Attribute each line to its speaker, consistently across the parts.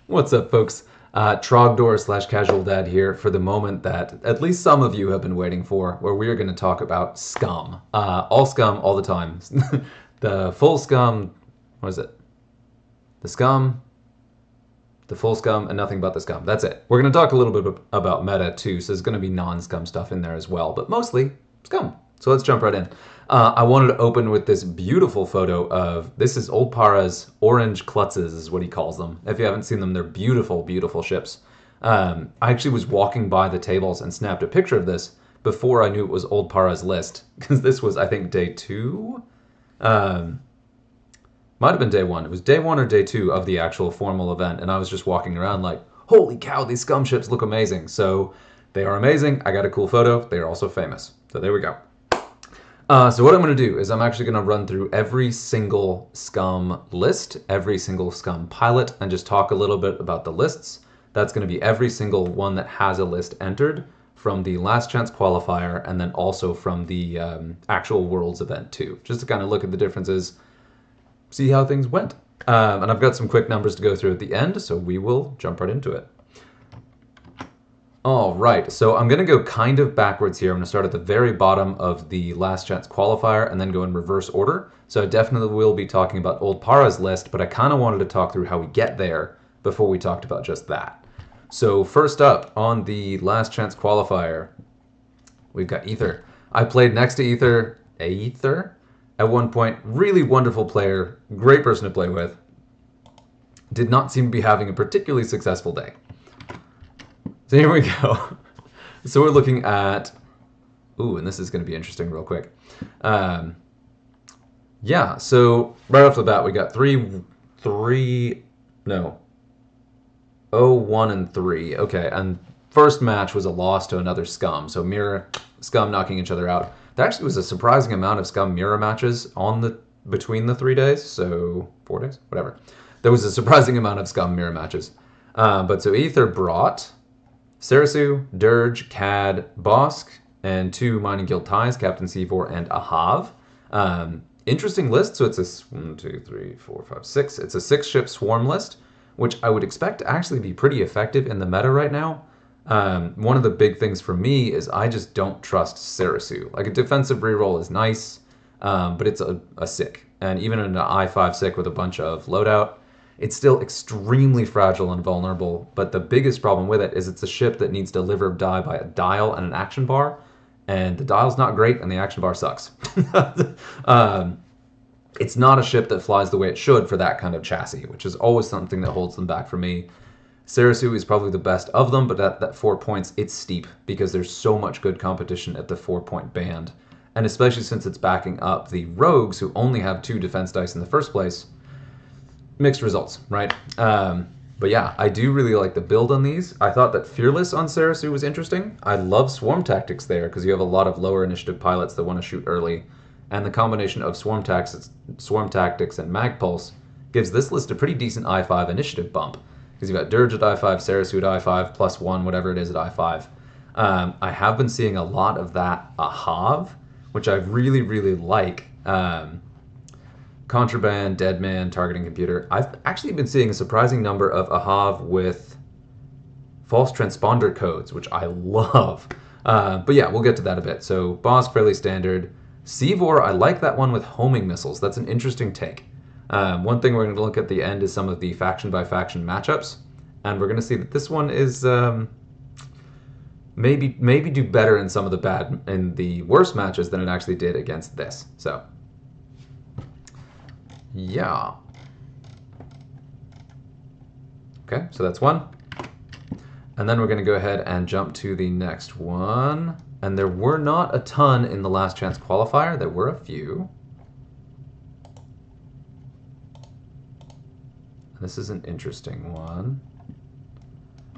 Speaker 1: What's up, folks? Trogdor slash Casual Dad here for the moment that at least some of you have been waiting for, where we are going to talk about Scum. All Scum, all the time. The full Scum, what is it? The Scum, the full Scum, and nothing but the Scum. That's it. We're going to talk a little bit about meta too, so there's going to be non-Scum stuff in there as well, but mostly Scum. So let's jump right in. I wanted to open with this beautiful photo of, this is Old Para's orange klutzes is what he calls them. If you haven't seen them, they're beautiful, beautiful ships. I actually was walking by the tables and snapped a picture of this before I knew it was Old Para's list, because this was, I think, day 2? Might have been day 1. It was day 1 or day 2 of the actual formal event, and I was just walking around like, holy cow, these Scum ships look amazing. So they are amazing. I got a cool photo. They are also famous. So there we go. So what I'm going to do is I'm actually going to run through every single Scum list, every single Scum pilot, and just talk a little bit about the lists. That's going to be every single one that has a list entered from the last chance qualifier and then also from the actual Worlds event too, just to kind of look at the differences, see how things went. And I've got some quick numbers to go through at the end, so we will jump right into it. All right, so I'm going to go kind of backwards here. I'm going to start at the very bottom of the last chance qualifier and then go in reverse order. So I definitely will be talking about Old Para's list, but I kind of wanted to talk through how we get there before we talked about just that. So first up on the last chance qualifier, we've got Ether. I played next to Ether at one point. Really wonderful player, great person to play with. Did not seem to be having a particularly successful day. So here we go. So we're looking at, ooh, and this is going to be interesting real quick. Yeah, so right off the bat, we got 0, 1, and 3. Okay, and first match was a loss to another Scum. So Mirror, Scum knocking each other out. There actually was a surprising amount of Scum Mirror matches between the 3 days, so 4 days, whatever. There was a surprising amount of Scum Mirror matches. But so Ether brought Sarasu, Dirge, Cad, Bosk, and 2 Mining Guild ties, Captain C4 and Ahav. Interesting list, so it's a 1, 2, 3, 4, 5, 6. It's a 6-ship swarm list, which I would expect to actually be pretty effective in the meta right now. One of the big things for me is I just don't trust Sarasu. Like, a defensive reroll is nice, but it's a sick. And even in an I5 sick with a bunch of loadout, it's still extremely fragile and vulnerable, but the biggest problem with it is it's a ship that needs to live or die by a dial and an action bar, and the dial's not great and the action bar sucks. It's not a ship that flies the way it should for that kind of chassis, which is always something that holds them back for me. Sarasu is probably the best of them, but at that 4 points, it's steep because there's so much good competition at the 4-point band, and especially since it's backing up the rogues who only have 2 defense dice in the first place. Mixed results, right? But yeah, I do really like the build on these. I thought that Fearless on Sarasu was interesting. I love Swarm Tactics there because you have a lot of lower initiative pilots that want to shoot early. And the combination of Swarm Tactics and Mag Pulse gives this list a pretty decent I5 initiative bump. Because you've got Dirge at I5, Sarasu at I5, +1, whatever it is at I5. I have been seeing a lot of that Ahav, which I really, really like. Contraband, Deadman, Targeting Computer. I've actually been seeing a surprising number of Ahav with false transponder codes, which I love. But yeah, we'll get to that a bit. So Boss, fairly standard. Seavor, I like that one with homing missiles. That's an interesting take. One thing we're going to look at the end is some of the faction-by-faction matchups. And we're going to see that this one is maybe do better in some of the worst matches than it actually did against this. So yeah. Okay, so that's one. And then we're going to go ahead and jump to the next one. And there were not a ton in the last chance qualifier. There were a few. This is an interesting one.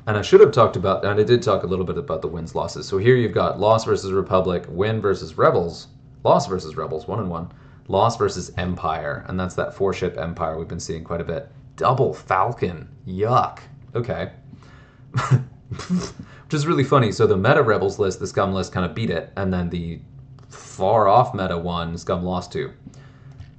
Speaker 1: And I should have talked about, and I did talk a little bit about the wins losses. So here you've got Loss versus Republic, Win versus Rebels, Loss versus Rebels, 1 and 1. Loss versus Empire, and that's that 4-ship Empire we've been seeing quite a bit. Double Falcon, yuck. Okay. Which is really funny. So the meta Rebels list, the Scum list, kind of beat it, and then the far off meta one, Scum lost to.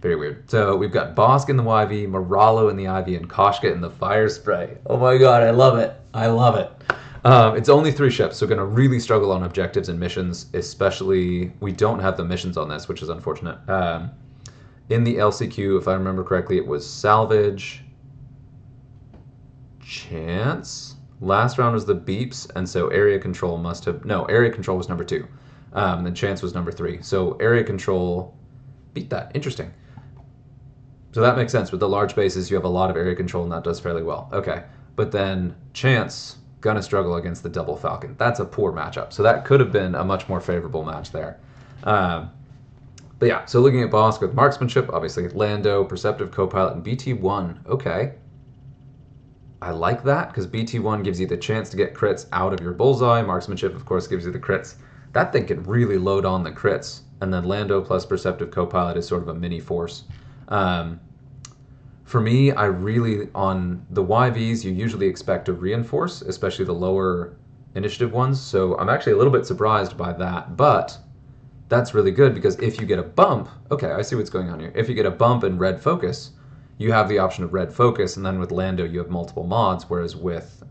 Speaker 1: Very weird. So we've got Bosk in the YV, Moralo in the IV, and Koshka in the Fire Spray. Oh my god, I love it. I love it. It's only 3 ships, so going to really struggle on objectives and missions, especially we don't have the missions on this, which is unfortunate. In the LCQ, if I remember correctly, it was Salvage, Chance. Last round was the Beeps, and so Area Control must have... No, Area Control was number 2. Then Chance was number 3. So Area Control beat that. Interesting. So that makes sense. With the large bases, you have a lot of area control, and that does fairly well. Okay. But then Chance gonna struggle against the Double Falcon. That's a poor matchup. So that could have been a much more favorable match there. But yeah, so looking at Bosk with marksmanship, obviously Lando, Perceptive Copilot, and BT1. Okay. I like that, because BT1 gives you the chance to get crits out of your bullseye. Marksmanship, of course, gives you the crits. That thing can really load on the crits. And then Lando plus Perceptive Copilot is sort of a mini force. For me, I really, on the YVs, you usually expect to reinforce, especially the lower initiative ones. So I'm actually a little bit surprised by that, but that's really good because if you get a bump, okay, I see what's going on here. If you get a bump in red focus, you have the option of red focus, and then with Lando, you have multiple mods, whereas with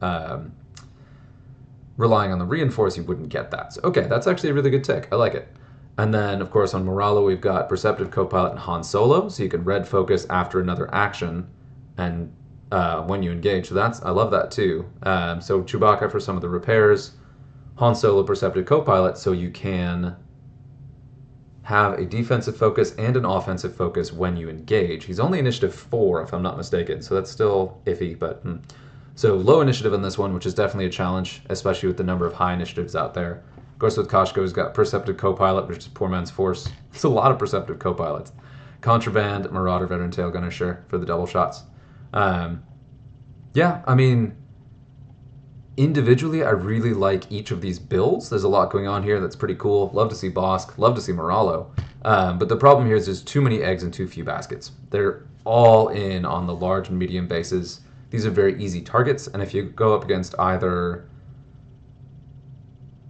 Speaker 1: relying on the reinforce, you wouldn't get that. So, okay, that's actually a really good tick. I like it. And then, of course, on Moralo, we've got Perceptive Copilot and Han Solo, so you can red focus after another action and when you engage. So I love that too. So Chewbacca for some of the repairs, Han Solo, Perceptive Copilot, so you can have a defensive focus and an offensive focus when you engage. He's only initiative 4, if I'm not mistaken, so that's still iffy, but... So low initiative on this one, which is definitely a challenge, especially with the number of high initiatives out there. Of course, with Koshka, he's got Perceptive Copilot, which is poor man's force. It's a lot of Perceptive Copilots. Contraband, Marauder, Veteran Tail Gunner, sure, for the double shots. Yeah, I mean, individually, I really like each of these builds. There's a lot going on here that's pretty cool. Love to see Bosk, love to see Moralo. But the problem here is there's too many eggs and too few baskets. They're all in on the large and medium bases. These are very easy targets, and if you go up against either...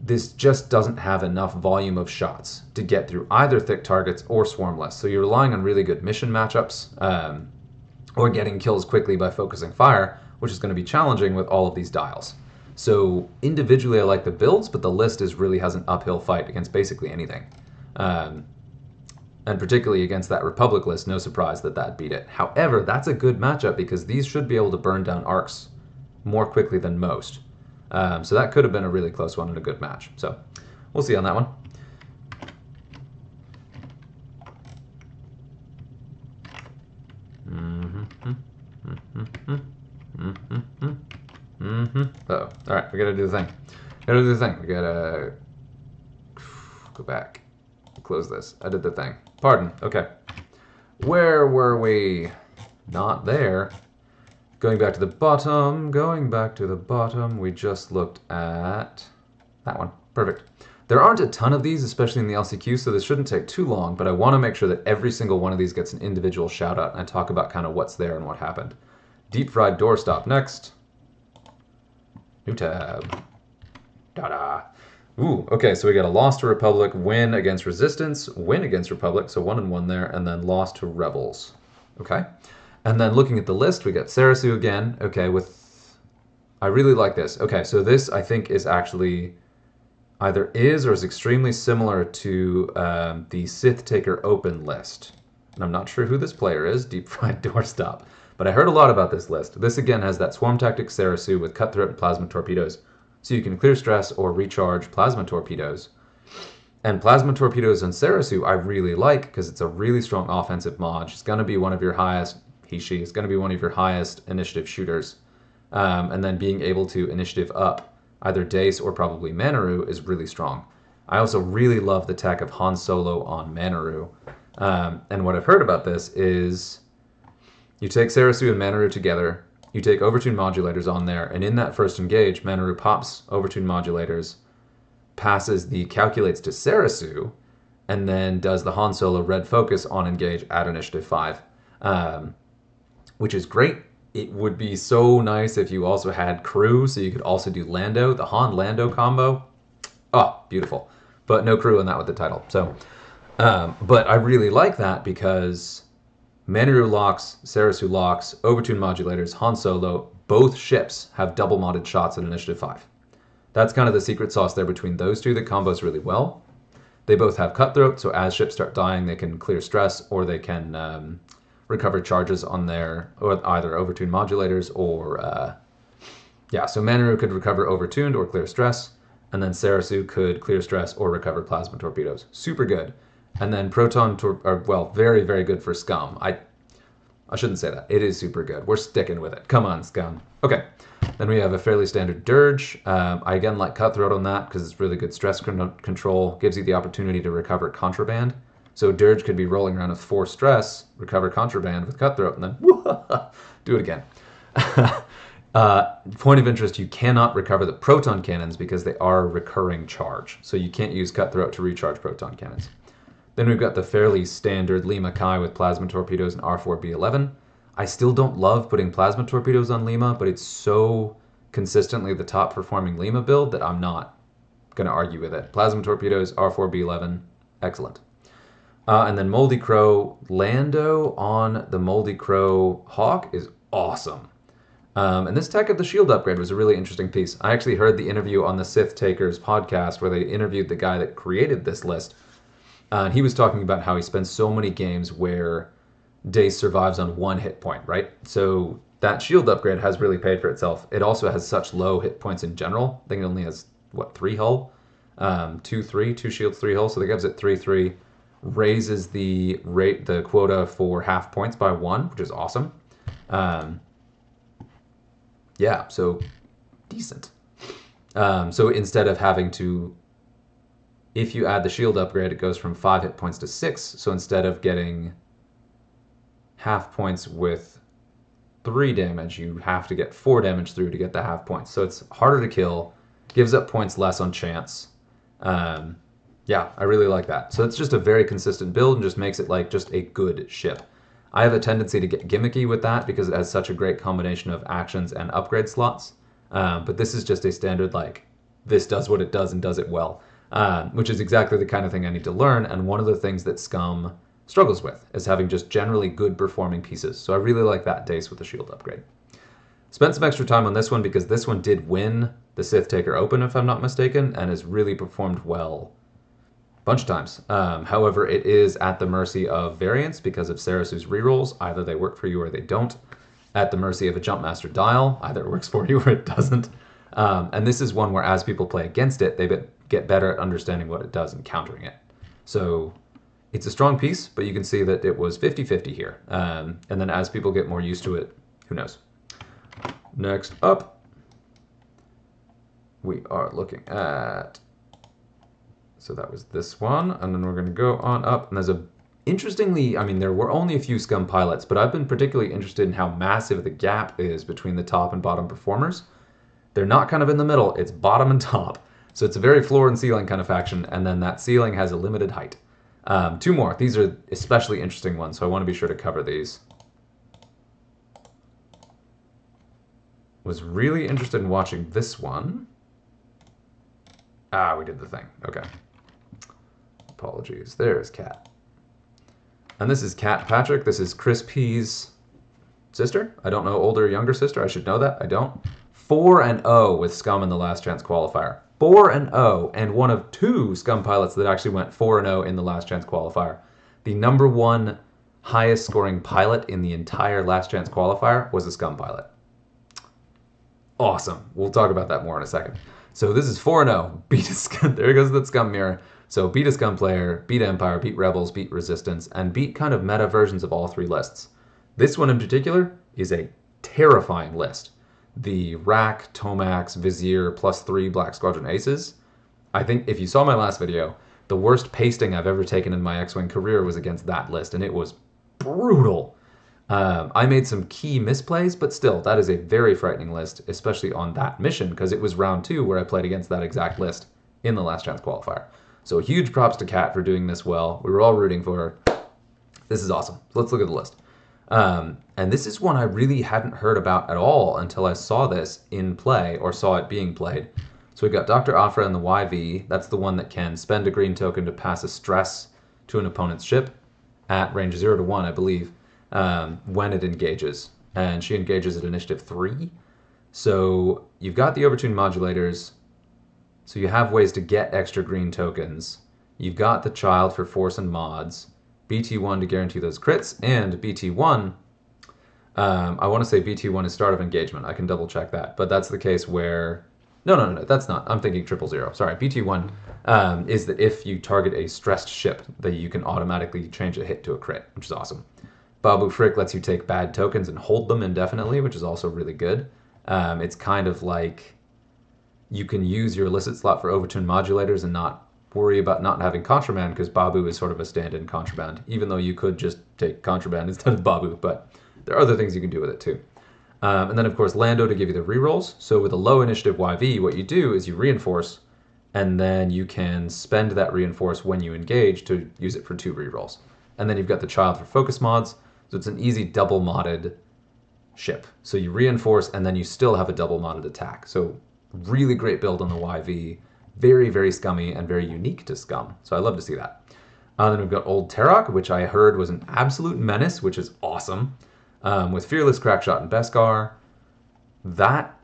Speaker 1: This just doesn't have enough volume of shots to get through either thick targets or swarmless. So you're relying on really good mission matchups or getting kills quickly by focusing fire, which is going to be challenging with all of these dials. So individually I like the builds, but the list really has an uphill fight against basically anything. And particularly against that Republic list, no surprise that beat it. However, that's a good matchup because these should be able to burn down arcs more quickly than most. So that could have been a really close one and a good match. So we'll see on that one. Uh-oh. All right, we gotta do the thing. We gotta go back. Close this. I did the thing. Pardon. Okay. Where were we? Not there. Going back to the bottom, we just looked at that one. Perfect. There aren't a ton of these, especially in the LCQ, so this shouldn't take too long, but I want to make sure that every single one of these gets an individual shout out and I talk about kind of what's there and what happened. Deep fried doorstop next. New tab. Da-da. Ooh, okay, so we got a loss to Republic, win against Resistance, win against Republic, so 1 and 1 there, and then loss to Rebels. Okay. And then looking at the list, we got Sarasu again. Okay, I really like this. Okay, so this I think is actually either is or is extremely similar to the Sith Taker Open list. And I'm not sure who this player is, Deep Fried Doorstop. But I heard a lot about this list. This again has that Swarm Tactic Sarasu with Cutthroat and Plasma Torpedoes. So you can clear stress or recharge Plasma Torpedoes. And Plasma Torpedoes on Sarasu I really like because it's a really strong offensive mod. She's going to be one of your highest... She is going to be one of your highest initiative shooters. And then being able to initiative up either Dace or probably Manaru is really strong. I also really love the tech of Han Solo on Manaru. And what I've heard about this is you take Sarasu and Manaru together, you take Overtune Modulators on there, and in that first engage, Manaru pops Overtune Modulators, passes the Calculates to Sarasu, and then does the Han Solo red focus on engage at initiative 5. Which is great. It would be so nice if you also had crew, so you could also do Lando, the Han-Lando combo. Oh, beautiful. But no crew in that with the title. So, but I really like that because Manuru locks, Sarasu locks, Overtune modulators, Han Solo, both ships have double modded shots at Initiative 5. That's kind of the secret sauce there between those two that combos really well. They both have Cutthroat, so as ships start dying, they can clear stress, or they can recover charges on their either Overtune modulators or... so Manuru could recover Overtuned or clear stress, and then Sarasu could clear stress or recover Plasma Torpedoes. Super good. And then Proton, very, very good for Scum. I shouldn't say that. It is super good. We're sticking with it. Come on, Scum. Okay. Then we have a fairly standard Dirge. I again like Cutthroat on that because it's really good stress control. Gives you the opportunity to recover Contraband. So Dirge could be rolling around with 4 stress, recover Contraband with Cutthroat, and then do it again. Point of interest, you cannot recover the Proton Cannons because they are recurring charge. So you can't use Cutthroat to recharge Proton Cannons. Then we've got the fairly standard Lima Kai with Plasma Torpedoes and R4B11. I still don't love putting Plasma Torpedoes on Lima, but it's so consistently the top performing Lima build that I'm not going to argue with it. Plasma Torpedoes, R4B11, excellent. And then Moldy Crow, Lando on the Moldy Crow Hawk is awesome. And this Tech of the Shield upgrade was a really interesting piece. I actually heard the interview on the Sith Takers podcast where they interviewed the guy that created this list. And he was talking about how he spends so many games where Dace survives on 1 hit point, right? So that shield upgrade has really paid for itself. It also has such low hit points in general. I think it only has, 3 hull? 2 shields, 3 hull. So that gives it 3/3. Raises the quota for half points by 1, which is awesome. So decent. So instead of having to... If you add the shield upgrade, it goes from 5 hit points to 6. So instead of getting half points with 3 damage, you have to get 4 damage through to get the half points. So it's harder to kill, gives up points less on chance. I really like that. So it's just a very consistent build and just makes it like just a good ship. I have a tendency to get gimmicky with that because it has such a great combination of actions and upgrade slots. But this is just a standard, this does what it does and does it well. Which is exactly the kind of thing I need to learn, and one of the things that Scum struggles with is having just generally good performing pieces. So I really like that Dace with the shield upgrade. Spent some extra time on this one because this one did win the Sith Taker Open, if I'm not mistaken, and has really performed well a bunch of times. However, it is at the mercy of variance because of Sarasu's rerolls. Either they work for you or they don't. At the mercy of a Jumpmaster dial. Either it works for you or it doesn't. And this is one where as people play against it, they get better at understanding what it does and countering it. So it's a strong piece, but you can see that it was 50-50 here. And then as people get more used to it, who knows? Next up, we are looking at... So that was this one, and then we're going to go on up. And there's interestingly, there were only a few Scum pilots, but I've been particularly interested in how massive the gap is between the top and bottom performers. They're not kind of in the middle, it's bottom and top. So it's a very floor and ceiling kind of faction, and then that ceiling has a limited height. 2 more. These are especially interesting ones, so I want to be sure to cover these. Was really interested in watching this one. We did the thing. Okay. Apologies. There's Cat. And this is Cat Patrick. This is Chris P's sister. I don't know, older or younger sister. I should know that. I don't. 4-0 with Scum in the Last Chance Qualifier. 4-0, and one of 2 Scum pilots that actually went 4-0 in the Last Chance Qualifier. The #1 highest scoring pilot in the entire Last Chance Qualifier was a Scum pilot. Awesome. We'll talk about that more in a second. So this is 4-0. Beat a Scum. There goes the Scum mirror. So beat a Scum player, beat Empire, beat Rebels, beat Resistance, and beat kind of meta versions of all 3 lists. This one in particular is a terrifying list. The Rack, Tomax, Vizier, +3 Black Squadron Aces. I think if you saw my last video, the worst pasting I've ever taken in my X-Wing career was against that list, and it was brutal. I made some key misplays, but still, that is a very frightening list, especially on that mission, because it was round 2 where I played against that exact list in the Last Chance Qualifier. So huge props to Kat for doing this well. We were all rooting for her. This is awesome. So let's look at the list. And this is one I really hadn't heard about at all until I saw this in play, or saw it being played. So we've got Dr. Afra and the YV. That's the one that can spend a green token to pass a stress to an opponent's ship at range 0 to 1, I believe. when it engages. And she engages at initiative 3. So you've got the overtune modulators. So you have ways to get extra green tokens. You've got the child for force and mods. BT1 to guarantee those crits. And BT1, I want to say BT1 is start of engagement. I can double check that. But that's the case where... No, that's not. I'm thinking 000. Sorry, BT1 is that if you target a stressed ship, that you can automatically change a hit to a crit, which is awesome. Babu Frick lets you take bad tokens and hold them indefinitely, which is also really good. It's kind of like you can use your illicit slot for overtune modulators and not worry about not having contraband, because Babu is sort of a stand-in contraband, even though you could just take contraband instead of Babu, but there are other things you can do with it too. And then, of course, Lando to give you the rerolls. So with a low initiative YV, what you do is you reinforce, and then you can spend that reinforce when you engage to use it for 2 rerolls. And then you've got the child for focus mods, so it's an easy double modded ship. So you reinforce, and then you still have a double modded attack. So really great build on the YV. Very, very scummy and very unique to Scum. So I love to see that. Then we've got Old Terok, which I heard was an absolute menace, which is awesome. With Fearless, Crackshot, and Beskar. That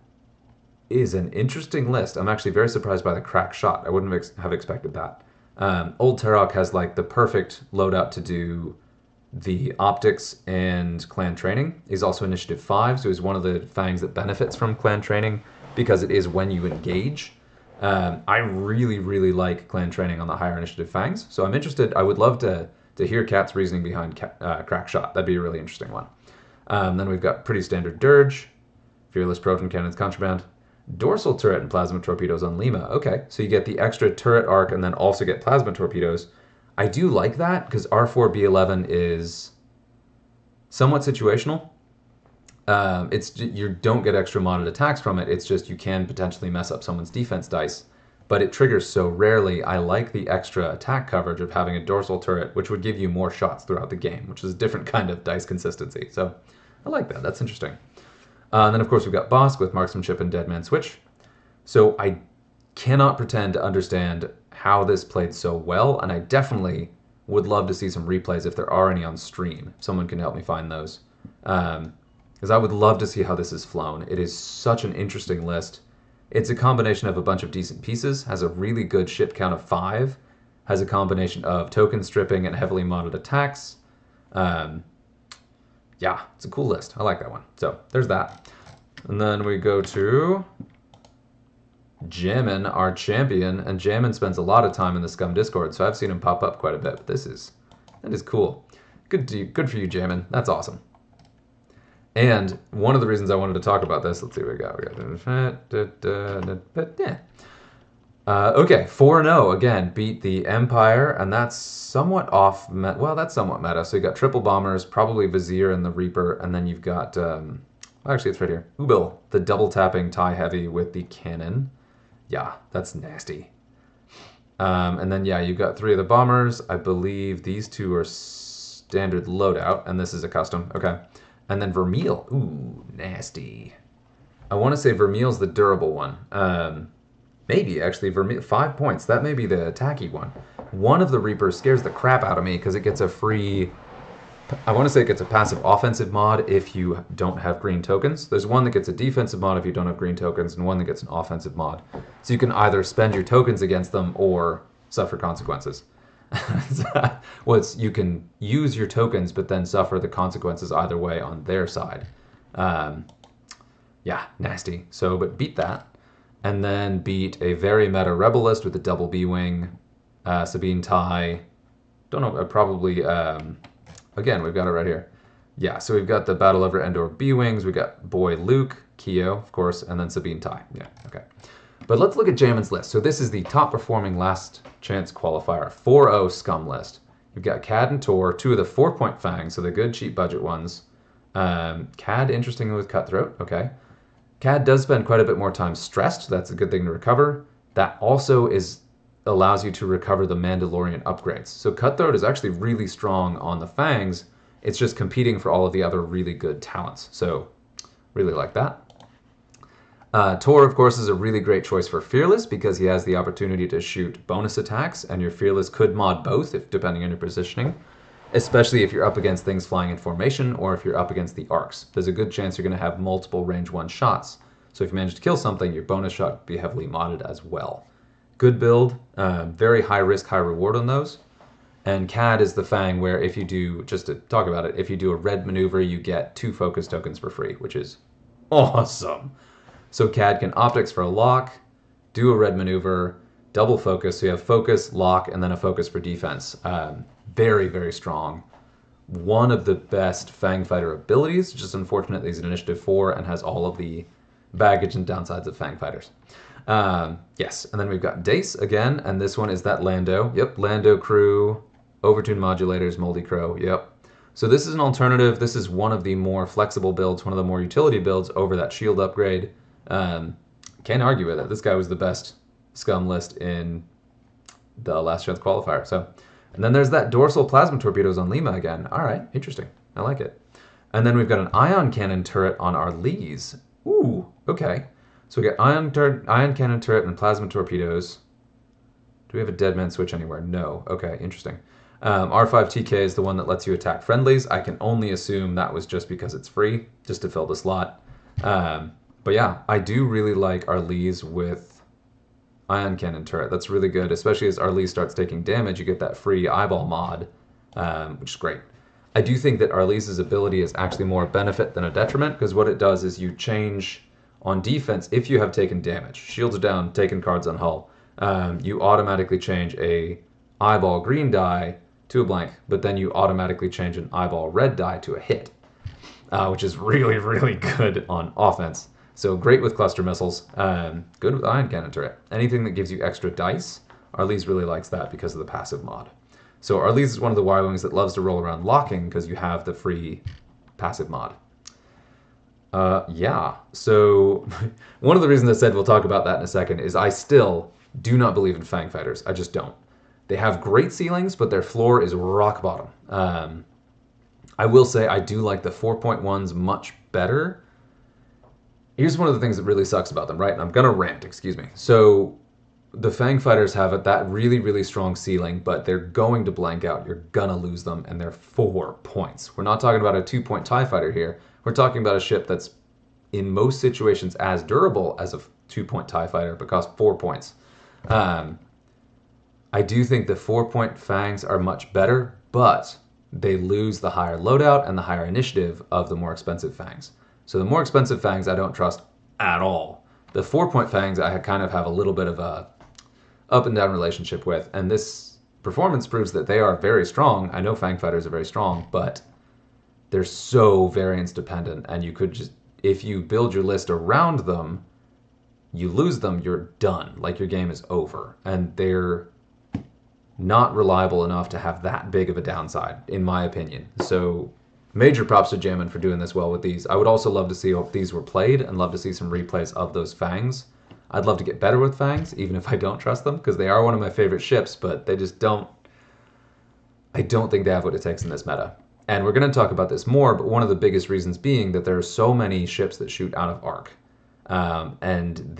Speaker 1: is an interesting list. I'm actually very surprised by the Crackshot. I wouldn't have expected that. Old Terok has like the perfect loadout to do the optics and clan training. He's also initiative 5, so he's one of the fangs that benefits from clan training because it is when you engage. I really, really like clan training on the higher initiative fangs, so I'm interested. I would love to hear Cat's reasoning behind Crackshot. That'd be a really interesting one. Then we've got pretty standard Dirge, Fearless Proton Cannons Contraband, Dorsal Turret and Plasma Torpedoes on Lima. Okay, so you get the extra turret arc and then also get Plasma Torpedoes. I do like that because R4B11 is somewhat situational. You don't get extra modded attacks from it. It's just you can potentially mess up someone's defense dice, but it triggers so rarely. I like the extra attack coverage of having a dorsal turret, which would give you more shots throughout the game, which is a different kind of dice consistency. So I like that. That's interesting. And then, of course, we've got Bosk with Marksmanship and Deadman Switch. So I cannot pretend to understand how this played so well, and I definitely would love to see some replays if there are any on stream. If someone can help me find those. Because I would love to see how this is flown. It is such an interesting list. It's a combination of a bunch of decent pieces, has a really good ship count of 5, has a combination of token stripping and heavily modded attacks. Yeah, it's a cool list. I like that one. So there's that. And then we go to Jammin, our champion, and Jammin spends a lot of time in the Scum Discord, so I've seen him pop up quite a bit. But that is cool. Good for you, Jammin. That's awesome. And one of the reasons I wanted to talk about this, let's see what we got. Okay, 4-0 again, beat the Empire, and that's somewhat off. Well, that's somewhat meta. So you got triple bombers, probably Vizier and the Reaper, and then you've got actually it's right here, Ubil, the double tapping tie heavy with the cannon. Yeah, that's nasty. And then yeah, you've got 3 of the bombers. I believe these 2 are standard loadout, and this is a custom. Okay. And then Vermeil. Ooh, nasty. I want to say Vermeil's the durable one. Maybe, actually, Vermeil, 5 points. That may be the attacky one. One of the Reapers scares the crap out of me because it gets a free... I want to say it gets a passive offensive mod if you don't have green tokens. There's one that gets a defensive mod if you don't have green tokens, and one that gets an offensive mod. So you can either spend your tokens against them or suffer consequences. You can use your tokens, but then suffer the consequences either way on their side. Yeah, nasty. So, but beat that. And then beat a very meta Rebel list with a double B-Wing, Sabine Ty. Don't know, probably, again, we've got it right here. Yeah, so we've got the Battle Over Endor B-Wings, we got Boy Luke, Keo, of course, and then Sabine Ty. Yeah, okay. But let's look at Jammin's list. So this is the top performing last chance qualifier, 4-0 Scum list. You've got Cad and Tor, 2 of the 4-point fangs, so the good cheap budget ones. Cad, interestingly, with Cutthroat, okay. Cad does spend quite a bit more time stressed. That's a good thing to recover. That also allows you to recover the Mandalorian upgrades. So Cutthroat is actually really strong on the fangs. It's just competing for all of the other really good talents. So really like that. Tor, of course, is a really great choice for Fearless because he has the opportunity to shoot bonus attacks, and your Fearless could mod both, if depending on your positioning. especially if you're up against things flying in formation or if you're up against the arcs. There's a good chance you're going to have multiple range 1 shots. So if you manage to kill something, your bonus shot will be heavily modded as well. Good build, very high risk, high reward on those. And CAD is the Fang where if you do, just to talk about it, if you do a red maneuver, you get 2 focus tokens for free, which is awesome. So CAD can optics for a lock, do a red maneuver, double focus, so you have focus, lock, and then a focus for defense. Very, very strong. One of the best Fang Fighter abilities, just unfortunately he's an Initiative 4 and has all of the baggage and downsides of Fang Fighters. Yes, and then we've got Dace again, and this one is that Lando. Yep, Lando crew, overtune modulators, Moldy Crow, yep. So this is an alternative. This is one of the more flexible builds, one of the more utility builds over that shield upgrade. Can't argue with it. This guy was the best Scum list in the last Chance Qualifier. So, and then there's that dorsal plasma torpedoes on Lima again. All right, interesting. I like it. And then we've got an ion cannon turret on our Lees. Ooh, okay. So we got ion cannon turret and plasma torpedoes. Do we have a dead man switch anywhere? No. Okay, interesting. R5TK is the one that lets you attack friendlies. I can only assume that was just because it's free, just to fill the slot. But yeah, I do really like our Lees with ion cannon turret. That's really good, especially as our Lee starts taking damage. You get that free eyeball mod, which is great. I do think that Arlese's ability is actually more a benefit than a detriment, because what it does is you change on defense if you have taken damage. Shields are down, taken cards on hull. You automatically change a eyeball green die to a blank, but then you automatically change an eyeball red die to a hit, which is really, really good on offense. So great with cluster missiles, good with ion cannon turret. Anything that gives you extra dice, Arlese really likes that because of the passive mod. So Arlese is one of the Y-Wings that loves to roll around locking because you have the free passive mod. Yeah, so one of the reasons I said we'll talk about that in a second is I still do not believe in Fang Fighters. I just don't. They have great ceilings, but their floor is rock bottom. I will say I do like the 4.1s much better. Here's one of the things that really sucks about them, right? And I'm going to rant, excuse me. So the Fang Fighters have that really, really strong ceiling, but they're going to blank out. You're going to lose them, and they're 4 points. We're not talking about a 2-point TIE Fighter here. We're talking about a ship that's in most situations as durable as a 2-point TIE Fighter, but costs 4 points. I do think the 4-point Fangs are much better, but they lose the higher loadout and the higher initiative of the more expensive Fangs. So the more expensive Fangs I don't trust at all. The 4-point Fangs I kind of have a little bit of a up and down relationship with, and this performance proves that they are very strong. I know Fang Fighters are very strong, but they're so variance dependent, and you could just, if you build your list around them, you lose them, you're done. Like, your game is over. And they're not reliable enough to have that big of a downside, in my opinion. So major props to Jammin for doing this well with these. I would also love to see if these were played and love to see some replays of those Fangs. I'd love to get better with Fangs, even if I don't trust them, because they are one of my favorite ships, but they just don't... I don't think they have what it takes in this meta. And we're going to talk about this more, but one of the biggest reasons being that there are so many ships that shoot out of arc. And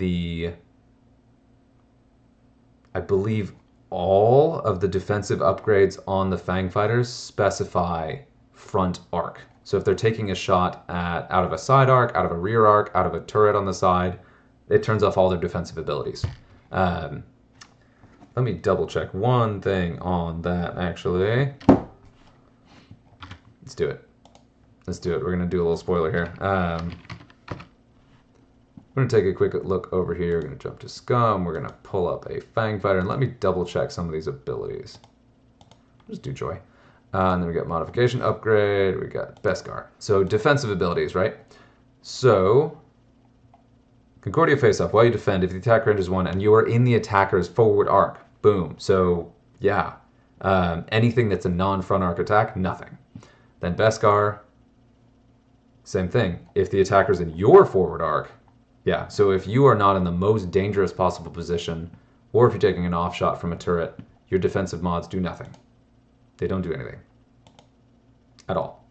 Speaker 1: I believe all of the defensive upgrades on the Fang Fighters specify front arc. So if they're taking a shot out of a side arc, out of a rear arc, out of a turret on the side, it turns off all their defensive abilities. Let me double check one thing on that, actually. Let's do it. Let's do it. We're going to do a little spoiler here. I'm going to take a quick look over here. We're going to jump to Scum. We're going to pull up a Fang Fighter, and let me double check some of these abilities. Just do Joy. And then we got Modification Upgrade. We got Beskar. So defensive abilities, right? So Concordia Face-Off. While you defend, if the attack range is 1 and you are in the attacker's forward arc, boom. So yeah, anything that's a non-front arc attack, nothing. Then Beskar, same thing. If the attacker's in your forward arc, yeah, so if you are not in the most dangerous possible position, or if you're taking an off shot from a turret, your defensive mods do nothing. They don't do anything. At all.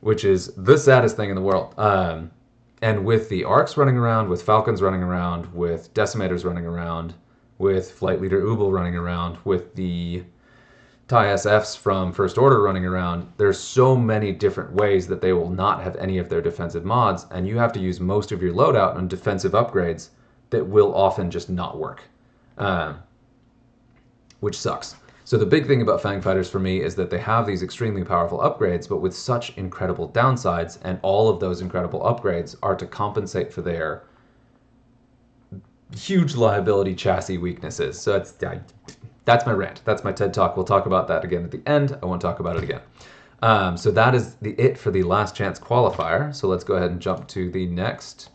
Speaker 1: Which is the saddest thing in the world. And with the arcs running around, with Falcons running around, with Decimators running around, with Flight Leader Ubel running around, with the TIE SFs from First Order running around, there's so many different ways that they will not have any of their defensive mods, and you have to use most of your loadout on defensive upgrades that will often just not work, which sucks. So the big thing about Fang Fighters for me is that they have these extremely powerful upgrades, but with such incredible downsides, and all of those incredible upgrades are to compensate for their huge liability chassis weaknesses. So that's my rant. That's my TED Talk. We'll talk about that again at the end. I won't talk about it again. So that is it for the last chance qualifier. So let's go ahead and jump to the next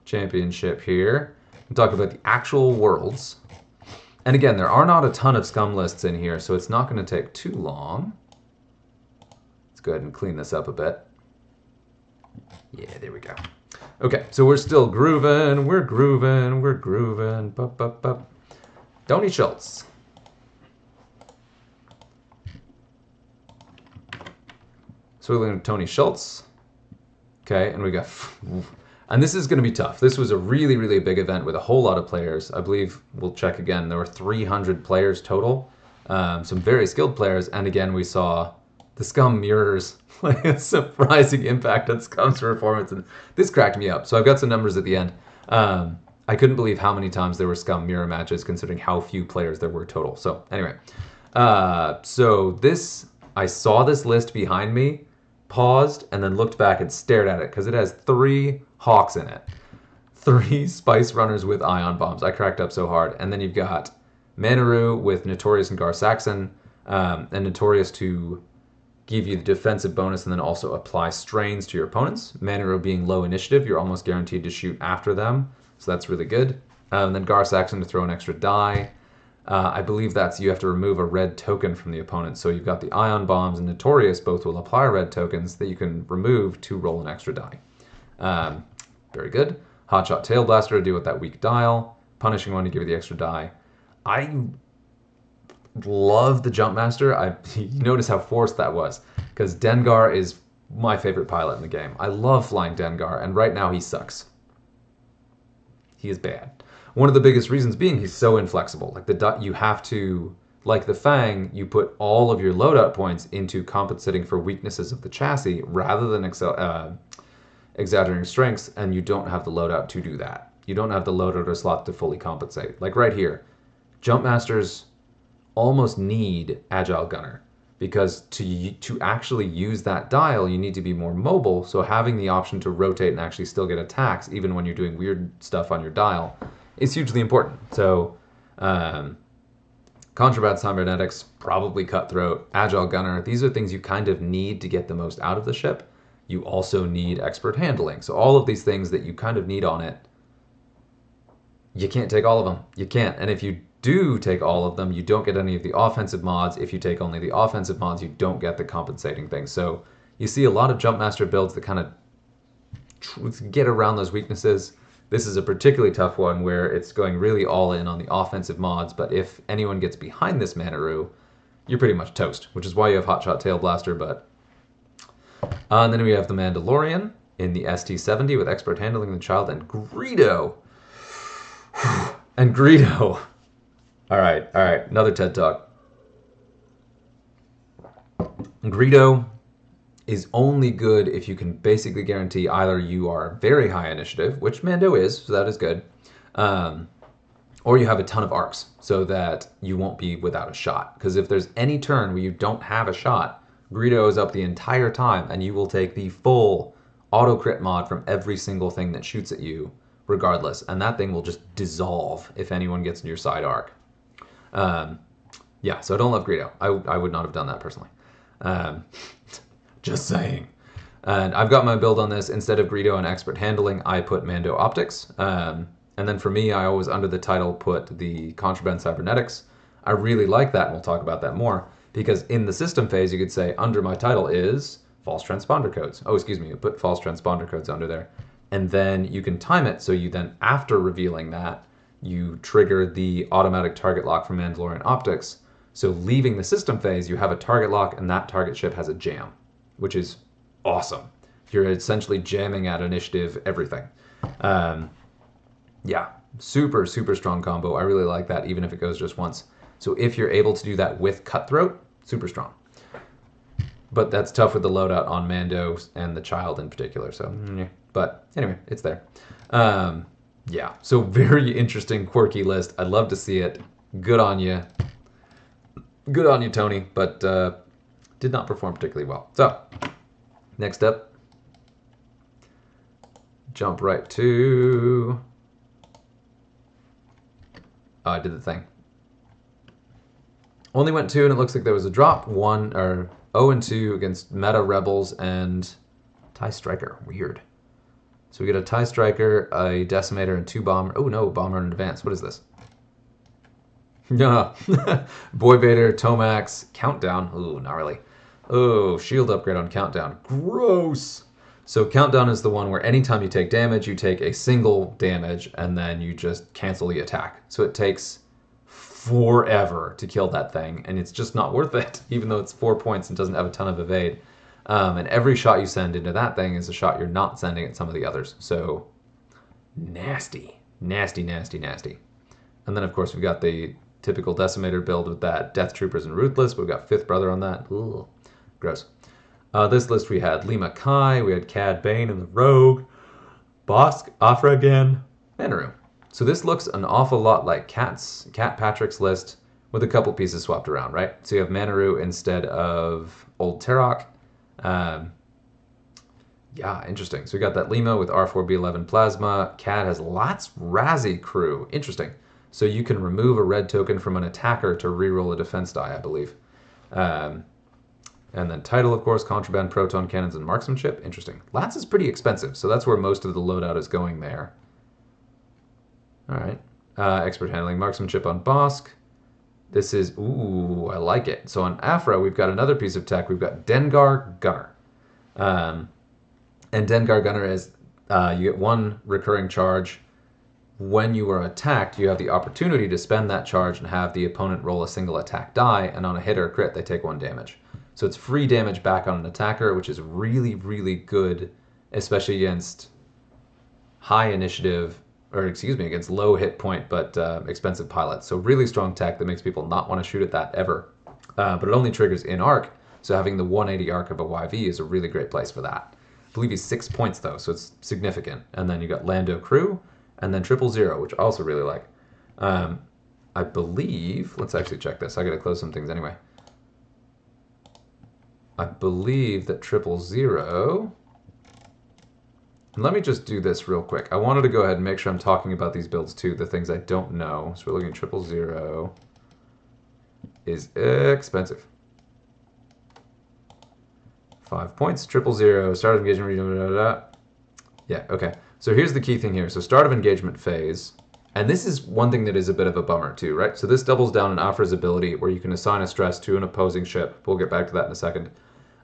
Speaker 1: championship here and talk about the actual worlds. And again, there are not a ton of scum lists in here, so it's not going to take too long. Let's go ahead and clean this up a bit. Yeah, there we go. Okay, so we're still grooving. We're grooving. We're grooving. Bup, bup, bup. Tony Schultz. So we're looking at Tony Schultz. Okay, and we got... And this is going to be tough. This was a really, really big event with a whole lot of players. I believe, we'll check again, there were 300 players total. Some very skilled players. And again, we saw the Scum mirrors, like a surprising impact on Scum's performance. And this cracked me up. So I've got some numbers at the end. I couldn't believe how many times there were Scum mirror matches, considering how few players there were total. So anyway, so this, I saw this list behind me, paused, and then looked back and stared at it because it has 3 Hawks in it. 3 Spice Runners with Ion Bombs. I cracked up so hard. And then you've got Manaru with Notorious and Gar Saxon, and Notorious to give you the defensive bonus and then also apply strains to your opponents. Manaru being low initiative, you're almost guaranteed to shoot after them, so that's really good. And then Gar Saxon to throw an extra die. I believe that's you have to remove a red token from the opponent. So you've got the Ion Bombs and Notorious both will apply red tokens that you can remove to roll an extra die. Very good. Hotshot Tail Blaster to deal with that weak dial. Punishing one to give you the extra die. I love the Jumpmaster. You notice how forced that was, because Dengar is my favorite pilot in the game. I love flying Dengar, and right now he sucks. He is bad. One of the biggest reasons being he's so inflexible. Like you have to, like the Fang, you put all of your loadout points into compensating for weaknesses of the chassis rather than exaggerating strengths, and you don't have the loadout to do that. You don't have the loadout or slot to fully compensate. Like right here, Jumpmasters almost need Agile Gunner, because to actually use that dial, you need to be more mobile, so having the option to rotate and actually still get attacks, even when you're doing weird stuff on your dial, is hugely important. So, Contraband Cybernetics, probably Cutthroat, Agile Gunner, these are things you kind of need to get the most out of the ship. You also need Expert Handling. So all of these things that you kind of need on it, you can't take all of them. You can't. And if you do take all of them, you don't get any of the offensive mods. If you take only the offensive mods, you don't get the compensating things. So you see a lot of Jumpmaster builds that kind of get around those weaknesses. This is a particularly tough one where it's going really all in on the offensive mods, but if anyone gets behind this Manaru, you're pretty much toast, which is why you have Hotshot Tail Blaster. But and then we have the Mandalorian in the ST-70 with Expert Handling the Child, and Greedo. And Greedo. All right, another TED Talk. Greedo is only good if you can basically guarantee either you are very high initiative, which Mando is, so that is good, or you have a ton of arcs, so that you won't be without a shot. Because if there's any turn where you don't have a shot, Greedo is up the entire time, and you will take the full auto-crit mod from every single thing that shoots at you, regardless, and that thing will just dissolve if anyone gets in your side arc. Yeah, so I don't love Greedo. I would not have done that personally. Just saying. And I've got my build on this. Instead of Greedo and Expert Handling, I put Mando Optics. And then for me, I always, under the title, put the Contraband Cybernetics. I really like that, and we'll talk about that more, because in the system phase, you could say, under my title is False Transponder Codes. Oh, excuse me, you put False Transponder Codes under there. And then you can time it, so you then, after revealing that, you trigger the automatic target lock from Mandalorian Optics. So leaving the system phase, you have a target lock, and that target ship has a jam, which is awesome. You're essentially jamming at initiative everything. Yeah, super, super strong combo. I really like that, even if it goes just once. So if you're able to do that with Cutthroat, super strong. But that's tough with the loadout on Mando and the child in particular. So, but anyway, it's there. Yeah, so very interesting, quirky list. I'd love to see it. Good on you. Good on you, Tony, but did not perform particularly well. So, next up, jump right to... Oh, I did the thing. Only went 2, and it looks like there was a drop. 0-2 against Meta Rebels and TIE Striker. Weird. So we get a TIE Striker, a Decimator, and 2 Bomber. Oh no, Bomber in advance. What is this? No. Boy Vader, Tomax, Countdown. Ooh, gnarly. Oh, shield upgrade on Countdown. Gross. So Countdown is the one where anytime you take damage, you take a single damage, and then you just cancel the attack. So it takes forever to kill that thing, and it's just not worth it, even though it's 4 points and doesn't have a ton of evade. And every shot you send into that thing is a shot you're not sending at some of the others. So nasty. Nasty, nasty, nasty. And then, of course, we've got the typical Decimator build with that Death Troopers and Ruthless, but we've got Fifth Brother on that. Ooh, gross. This list we had Lima Kai, we had Cad Bane and the Rogue, Bosk, Afra again, Manaru. So this looks an awful lot like Cat Patrick's list with a couple pieces swapped around, right? So you have Manaru instead of Old Terok. Yeah, interesting. So we got that Lima with R4B11 Plasma. Cad has lots Razzie crew. Interesting. So you can remove a red token from an attacker to reroll a defense die, I believe. And then title, of course, Contraband, Proton Cannons, and Marksmanship. Interesting. Lats is pretty expensive, so that's where most of the loadout is going there. All right. Expert Handling, Marksmanship on Bosk. This is, ooh, I like it. So on Afra, we've got another piece of tech. We've got Dengar Gunner. And Dengar Gunner is, you get 1 recurring charge. When you are attacked, you have the opportunity to spend that charge and have the opponent roll a single attack die, and on a hit or crit, they take 1 damage. So it's free damage back on an attacker, which is really, really good, especially against high initiative, or excuse me, against low hit point but expensive pilots. So really strong tech that makes people not want to shoot at that ever. But it only triggers in arc, so having the 180 arc of a YV is a really great place for that. I believe he's 6 points though, so it's significant. And then you got Lando Crew, and then 000, which I also really like. I believe, let's actually check this. I gotta close some things anyway. I believe that 000, and let me just do this real quick. I wanted to go ahead and make sure I'm talking about these builds too, the things I don't know. So we're looking at 000 is expensive. 5 points, 000, start of engagement, yeah, okay. So here's the key thing here. So start of engagement phase, and this is one thing that is a bit of a bummer too, right? So this doubles down on Afra's ability where you can assign a stress to an opposing ship. We'll get back to that in a second.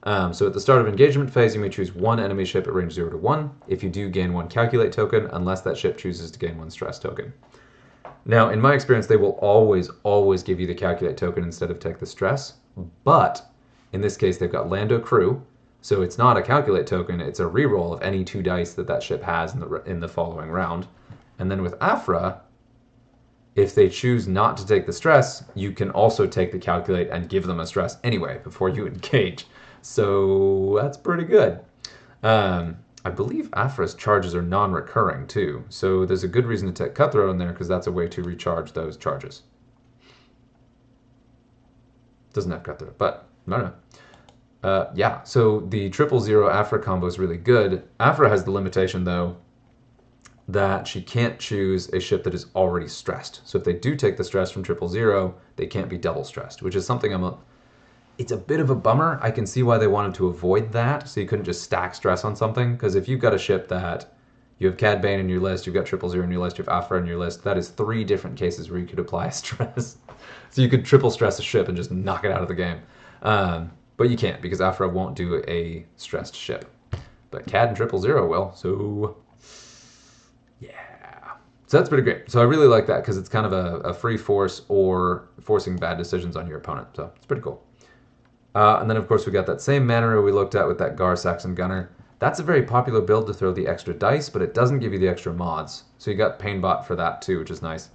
Speaker 1: So at the start of engagement phase, you may choose 1 enemy ship at range 0 to 1. If you do, gain 1 calculate token, unless that ship chooses to gain 1 stress token. Now, in my experience, they will always give you the calculate token instead of take the stress. But in this case, they've got Lando Crew, so it's not a calculate token, it's a reroll of any 2 dice that ship has in the following round. And then with Afra, if they choose not to take the stress, you can also take the calculate and give them a stress anyway before you engage. So that's pretty good. I believe Afra's charges are non-recurring too, so there's a good reason to take Cutthroat in there because that's a way to recharge those charges. Doesn't have Cutthroat, but I don't know. Yeah, so the 000 Afra combo is really good. Afra has the limitation though that she can't choose a ship that is already stressed. So if they do take the stress from 000, they can't be double stressed, which is something it's a bit of a bummer. I can see why they wanted to avoid that, so you couldn't just stack stress on something, because if you've got a ship that you have Cad Bane in your list, you've got 000 in your list, you have Afra in your list, that is 3 different cases where you could apply a stress. So you could triple stress a ship and just knock it out of the game. But you can't, because Afra won't do a stressed ship. But Cad and 000 will, so yeah. So that's pretty great. So I really like that, because it's kind of a free force or forcing bad decisions on your opponent. So it's pretty cool. And then, of course, we got that same Manaru we looked at with that Gar Saxon Gunner. That's a very popular build to throw the extra dice, but it doesn't give you the extra mods. So you got Painbot for that too, which is nice.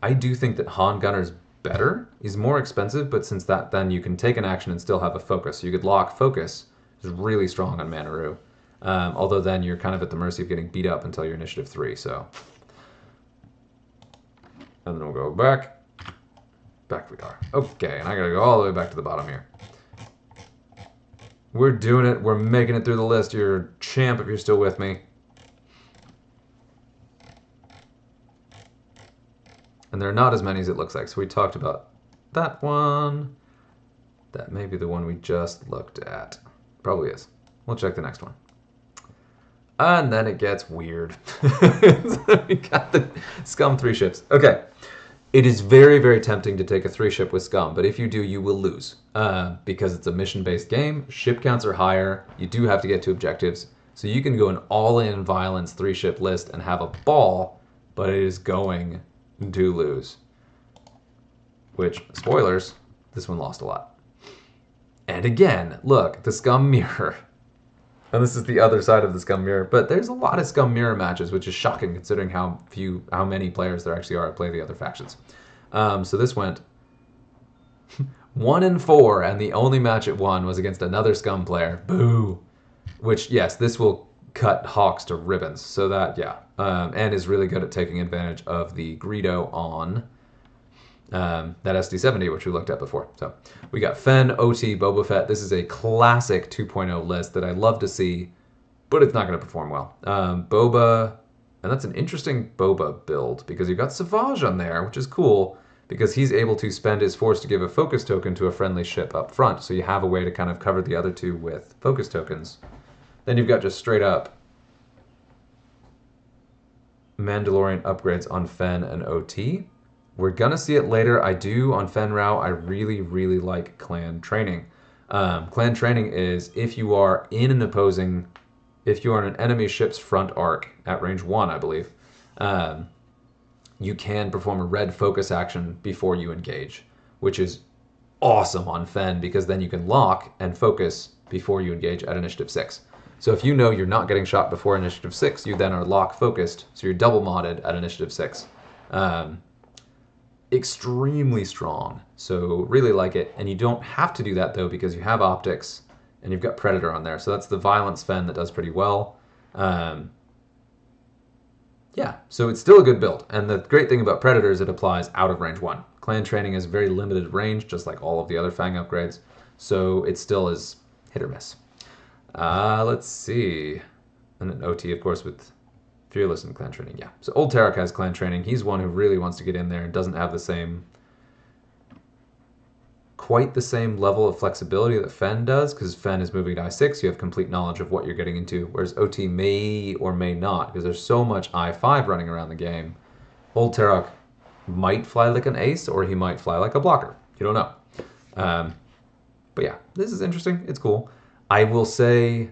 Speaker 1: I do think that Han Gunner's better. He's more expensive, but since that, then you can take an action and still have a focus. So you could lock focus. It's really strong on Manaroo. Although then you're kind of at the mercy of getting beat up until you're initiative 3. So, and then we'll go back. Back we are. Okay, and I gotta go all the way back to the bottom here. We're doing it. We're making it through the list. You're a champ if you're still with me. And there are not as many as it looks like. So we talked about that one. That may be the one we just looked at. Probably is. We'll check the next one. And then it gets weird. So we got the Scum 3 ships. Okay. It is very, very tempting to take a 3 ship with Scum, but if you do, you will lose. Because it's a mission-based game. Ship counts are higher. You do have to get to objectives. So you can go an all-in violence 3 ship list and have a ball, but it is going to lose. Which, spoilers, this one lost a lot. And again, look, the Scum mirror. And this is the other side of the Scum mirror, but there's a lot of Scum mirror matches, which is shocking considering how many players there actually are to play the other factions. So this went 1-4, and the only match it won was against another Scum player. Boo! Which, yes, this will cut Hawks to ribbons. So that, yeah. And is really good at taking advantage of the Greedo on that SD70, which we looked at before. So we got Fen, OT, Boba Fett. This is a classic 2.0 list that I love to see, but it's not going to perform well. Boba, and that's an interesting Boba build, because you've got Savage on there, which is cool, because he's able to spend his force to give a focus token to a friendly ship up front, so you have a way to kind of cover the other two with focus tokens. Then you've got just straight up Mandalorian upgrades on Fen and OT. We're going to see it later. I do, on Fen Rao, I really, really like clan training. Clan training is if you are in an enemy ship's front arc at range 1, I believe, you can perform a red focus action before you engage, which is awesome on Fen, because then you can lock and focus before you engage at initiative 6. So if you know you're not getting shot before initiative 6, you then are lock focused, so you're double modded at initiative 6. Extremely strong, so really like it. And you don't have to do that though, because you have optics and you've got Predator on there, so that's the violence Fen that does pretty well. Yeah, so it's still a good build, and the great thing about Predator is it applies out of range 1. Clan training is very limited range, just like all of the other Fang upgrades, so it still is hit or miss. Let's see, and then OT of course with Fearless and clan training, yeah. So Old Tarek has clan training. He's one who really wants to get in there and doesn't have quite the same level of flexibility that Fen does, because Fen is moving to I6. You have complete knowledge of what you're getting into, whereas OT may or may not, because there's so much I5 running around the game. Old Tarek might fly like an ace, or he might fly like a blocker. You don't know. But yeah, this is interesting. It's cool. I will say...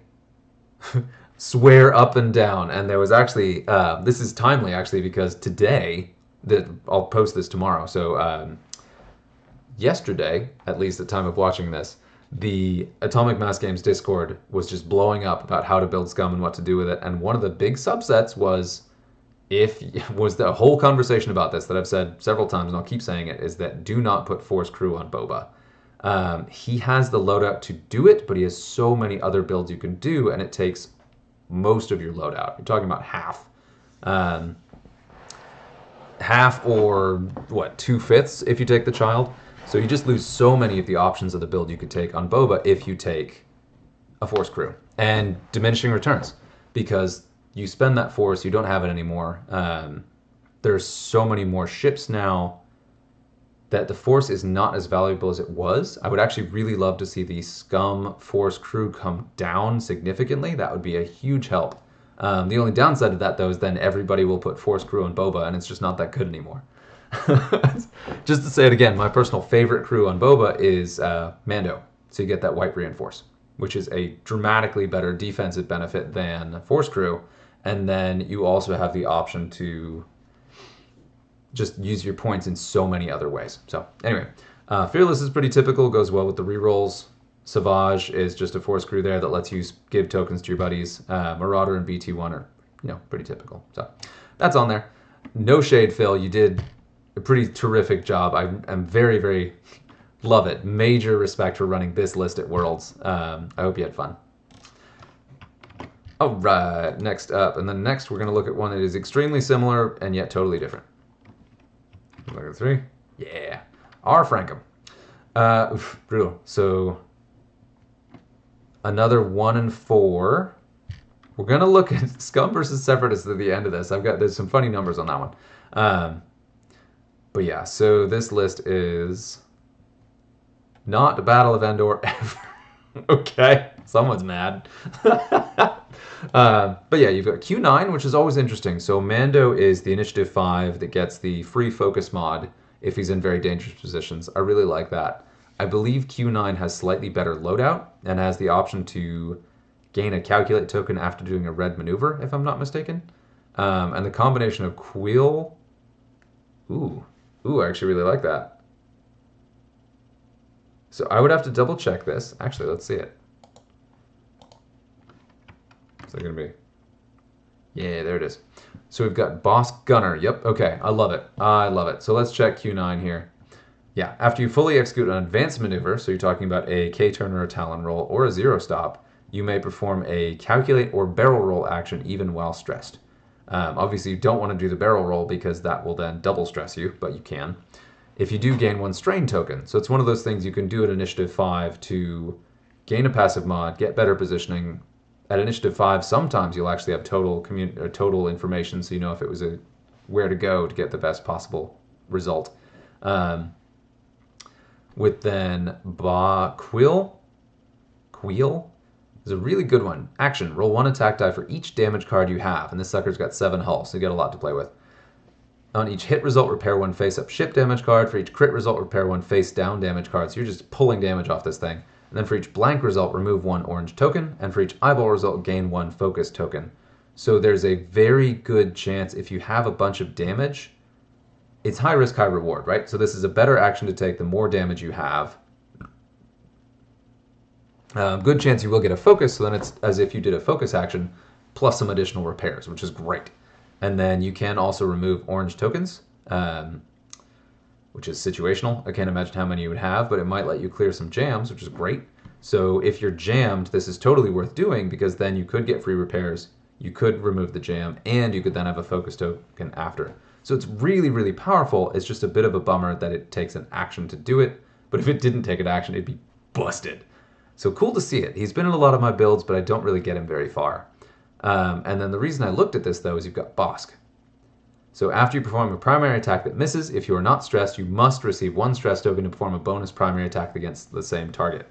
Speaker 1: swear up and down, and there was actually this is timely actually, because today, I'll post this tomorrow, so yesterday, at least at the time of watching this, the Atomic Mass Games Discord was just blowing up about how to build Scum and what to do with it, and one of the big subsets was the whole conversation about this that I've said several times, and I'll keep saying it, is that do not put Force Crew on Boba. He has the loadout to do it, but he has so many other builds you can do, and it takes most of your loadout. You're talking about half. Half or, what, 2/5 if you take the child. So you just lose so many of the options of the build you could take on Boba if you take a Force Crew. And diminishing returns, because you spend that Force, you don't have it anymore. There's so many more ships now that the Force is not as valuable as it was. I would actually really love to see the Scum Force Crew come down significantly. That would be a huge help. The only downside of that, though, is then everybody will put Force Crew on Boba, and it's just not that good anymore. Just to say it again, my personal favorite crew on Boba is Mando. So you get that white reinforce, which is a dramatically better defensive benefit than Force Crew. And then you also have the option to just use your points in so many other ways. So anyway, Fearless is pretty typical, goes well with the rerolls. Savage is just a Force Crew there that lets you give tokens to your buddies. Marauder and BT1 are, pretty typical. So that's on there. No shade, Phil. You did a pretty terrific job. I'm very, very love it. Major respect for running this list at Worlds. I hope you had fun. All right, next up. And then next we're going to look at one that is extremely similar and yet totally different. Look at 3. Yeah. R. Frankum. Brutal. So another 1 and 4. We're going to look at Scum versus Separatists at the end of this. There's some funny numbers on that one. But yeah, so this list is not a Battle of Endor ever. Okay, someone's mad. But yeah, you've got Q9, which is always interesting. So Mando is the Initiative 5 that gets the free focus mod if he's in very dangerous positions. I really like that. I believe Q9 has slightly better loadout and has the option to gain a calculate token after doing a red maneuver, if I'm not mistaken. And the combination of Quill... Ooh, I actually really like that. So I would have to double check this. Actually, let's see it. What's that going to be? Yeah, there it is. So we've got Boss Gunner. Yep, okay, I love it. I love it. So let's check Q9 here. Yeah, after you fully execute an advanced maneuver, so you're talking about a K-turn or a Talon roll or a zero stop, you may perform a calculate or barrel roll action even while stressed. Obviously, you don't want to do the barrel roll because that will then double stress you, but you can. If you do gain 1 strain token, so it's one of those things you can do at Initiative 5 to gain a passive mod, get better positioning. At Initiative 5, sometimes you'll actually have total information, so you know if it was where to go to get the best possible result. With then Quill is a really good one. Action, roll 1 attack die for each damage card you have, and this sucker's got 7 hull, so you got a lot to play with. On each hit result, repair 1 face-up ship damage card. For each crit result, repair 1 face-down damage card. So you're just pulling damage off this thing. And then for each blank result, remove 1 orange token. And for each eyeball result, gain 1 focus token. So there's a very good chance if you have a bunch of damage, it's high risk, high reward, right? So this is a better action to take the more damage you have. Good chance you will get a focus, so then it's as if you did a focus action plus some additional repairs, which is great. And then you can also remove orange tokens, which is situational. I can't imagine how many you would have, but it might let you clear some jams, which is great. So if you're jammed, this is totally worth doing because then you could get free repairs, you could remove the jam, and you could then have a focus token after. So it's really, really powerful. It's just a bit of a bummer that it takes an action to do it, but if it didn't take an action, it'd be busted. So cool to see it. He's been in a lot of my builds, but I don't really get him very far. And then the reason I looked at this, though, is you've got Bosk. So after you perform a primary attack that misses, if you are not stressed, you must receive 1 stress token to perform a bonus primary attack against the same target.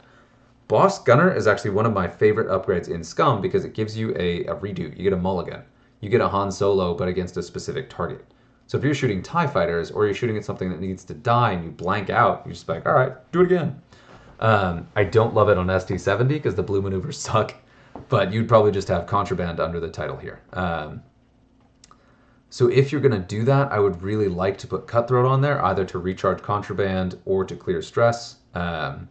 Speaker 1: Boss Gunner is actually one of my favorite upgrades in Scum because it gives you a redo. You get a mulligan. You get a Han Solo, but against a specific target. So if you're shooting TIE fighters or you're shooting at something that needs to die and you blank out, you're just like, all right, do it again. I don't love it on ST70 because the blue maneuvers suck. But you'd probably just have contraband under the title here. So if you're going to do that, I would really like to put cutthroat on there, either to recharge contraband or to clear stress. And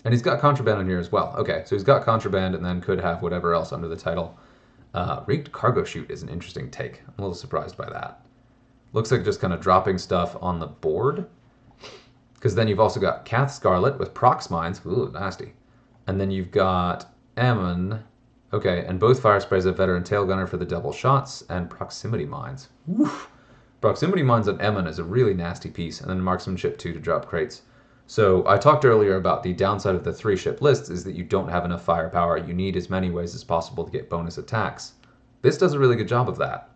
Speaker 1: he's got contraband on here as well. Okay, so he's got contraband and then could have whatever else under the title. Rigged cargo chute is an interesting take. I'm a little surprised by that. Looks like just kind of dropping stuff on the board. Because then you've also got Cath Scarlet with prox mines. Ooh, nasty. And then you've got Ammon. Okay, and both fire sprays have veteran tail gunner for the double shots and proximity mines. Woof. Proximity mines on Ammon is a really nasty piece, and then marksmanship 2 to drop crates. So I talked earlier about the downside of the 3-ship lists is that you don't have enough firepower. You need as many ways as possible to get bonus attacks. This does a really good job of that.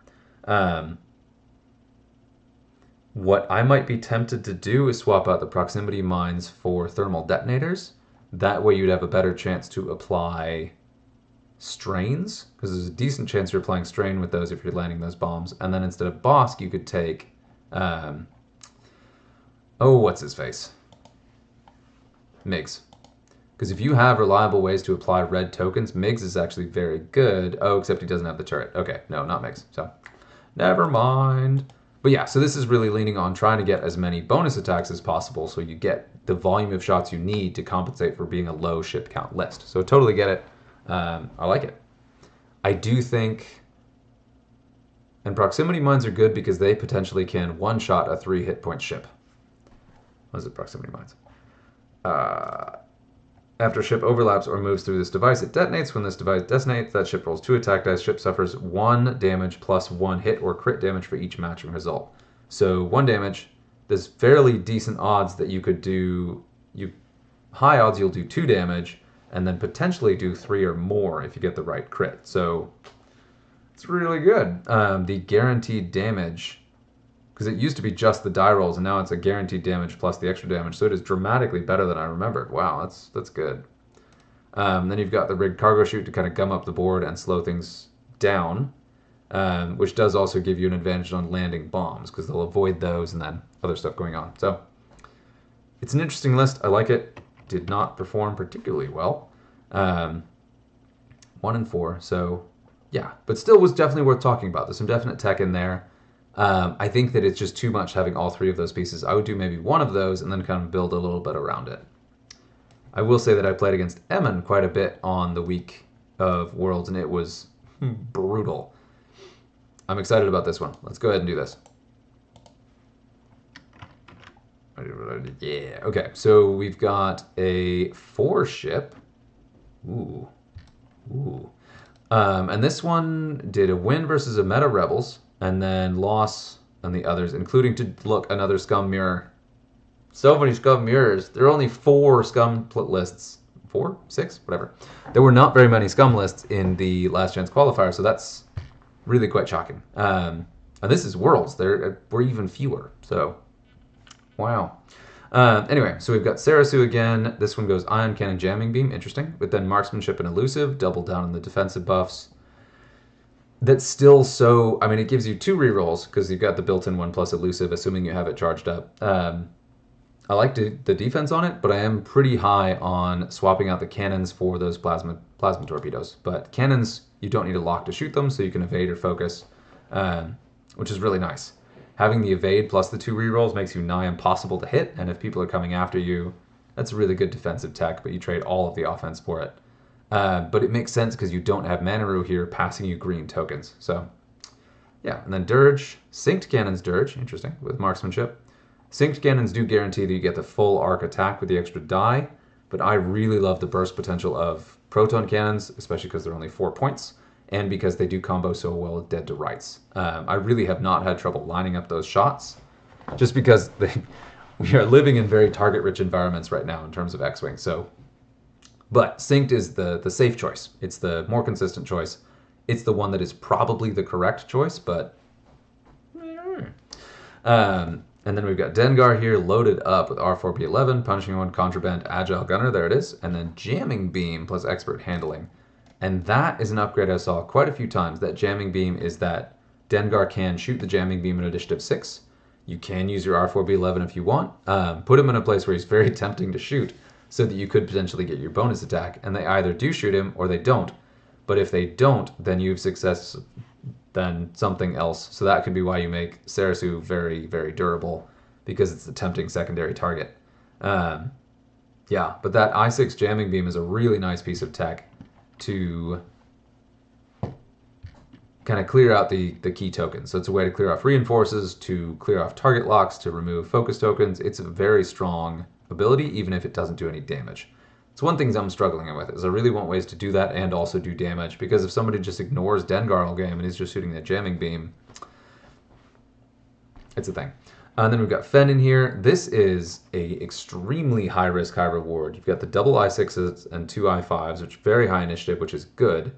Speaker 1: What I might be tempted to do is swap out the proximity mines for thermal detonators. That way you'd have a better chance to apply strains, because there's a decent chance you're applying strain with those if you're landing those bombs. And then instead of Bosk, you could take, what's his face? Migs. Because if you have reliable ways to apply red tokens, Migs is actually very good. Oh, except he doesn't have the turret. Okay, no, not Migs. So, never mind. But yeah, so this is really leaning on trying to get as many bonus attacks as possible so you get the volume of shots you need to compensate for being a low ship count list. So totally get it. I like it. I do think And proximity mines are good because they potentially can one-shot a 3 hit point ship. What is it, proximity mines? After a ship overlaps or moves through this device, it detonates. When this device detonates, that ship rolls 2 attack dice. Ship suffers 1 damage plus 1 hit or crit damage for each matching result. So 1 damage, there's fairly decent odds that you could do, high odds you'll do 2 damage, and then potentially do 3 or more if you get the right crit. So it's really good. The guaranteed damage, because it used to be just the die rolls, and now it's a guaranteed damage plus the extra damage, so it is dramatically better than I remembered. Wow, that's good. Then you've got the rigged cargo chute to kind of gum up the board and slow things down, which does also give you an advantage on landing bombs, because they'll avoid those and then other stuff going on. So it's an interesting list. I like it. Did not perform particularly well. 1 and 4, so yeah, but still was definitely worth talking about. There's some definite tech in there. I think that it's just too much having all 3 of those pieces. I would do maybe 1 of those and then kind of build a little bit around it. I will say that I played against Emin quite a bit on the week of Worlds, and it was brutal. I'm excited about this one. Let's go ahead and do this. Yeah, okay, so we've got a 4 ship. Ooh. And this one did a win versus a meta rebels, and then loss on the others, including to look another scum mirror. So many scum mirrors. There are only 4 scum lists. 4? 6? Whatever. There were not very many scum lists in the last chance qualifier, so that's really quite shocking. And this is Worlds. There were even fewer, so wow. Anyway, so we've got Sarasu again. This one goes Ion Cannon, Jamming Beam. Interesting. But then Marksmanship and Elusive. Double down on the defensive buffs. That's still so... I mean, it gives you 2 rerolls because you've got the built-in 1 plus Elusive, assuming you have it charged up. I like the defense on it, but I am pretty high on swapping out the cannons for those plasma torpedoes. But cannons, you don't need a lock to shoot them, so you can evade or focus, which is really nice. Having the evade plus the 2 rerolls makes you nigh impossible to hit, and if people are coming after you, that's a really good defensive tech, but you trade all of the offense for it. But it makes sense because you don't have Manaroo here passing you green tokens. So, yeah. And then Dirge, Synced Cannons Dirge, interesting, with Marksmanship. Synced Cannons do guarantee that you get the full arc attack with the extra die, but I really love the burst potential of Proton Cannons, especially because they're only 4 points, and because they do combo so well with Dead to Rights. I really have not had trouble lining up those shots, just because we are living in very target-rich environments right now in terms of X-Wing. So, but Synced is the safe choice. It's the more consistent choice. It's the one that is probably the correct choice, but... and then we've got Dengar here loaded up with R4B11, Punishing One, Contraband, Agile Gunner, there it is, and then Jamming Beam plus Expert Handling. And that is an upgrade I saw quite a few times. That Jamming Beam is that Dengar can shoot the Jamming Beam in Initiative 6. You can use your R4B11 if you want. Put him in a place where he's very tempting to shoot so that you could potentially get your bonus attack. And they either do shoot him or they don't. But if they don't, then you've success than something else. So that could be why you make Sarasu very, very durable, because it's a tempting secondary target. Yeah, but that I6 Jamming Beam is a really nice piece of tech to kind of clear out the key tokens. So it's a way to clear off reinforces, to clear off target locks, to remove focus tokens. It's a very strong ability, even if it doesn't do any damage. It's one thing I'm struggling with, is I really want ways to do that and also do damage, because if somebody just ignores Dengar all game and he's just shooting that Jamming Beam, it's a thing. And then we've got Fen in here. This is a extremely high risk, high reward. You've got the double I6s and 2 I5s, which are very high initiative, which is good.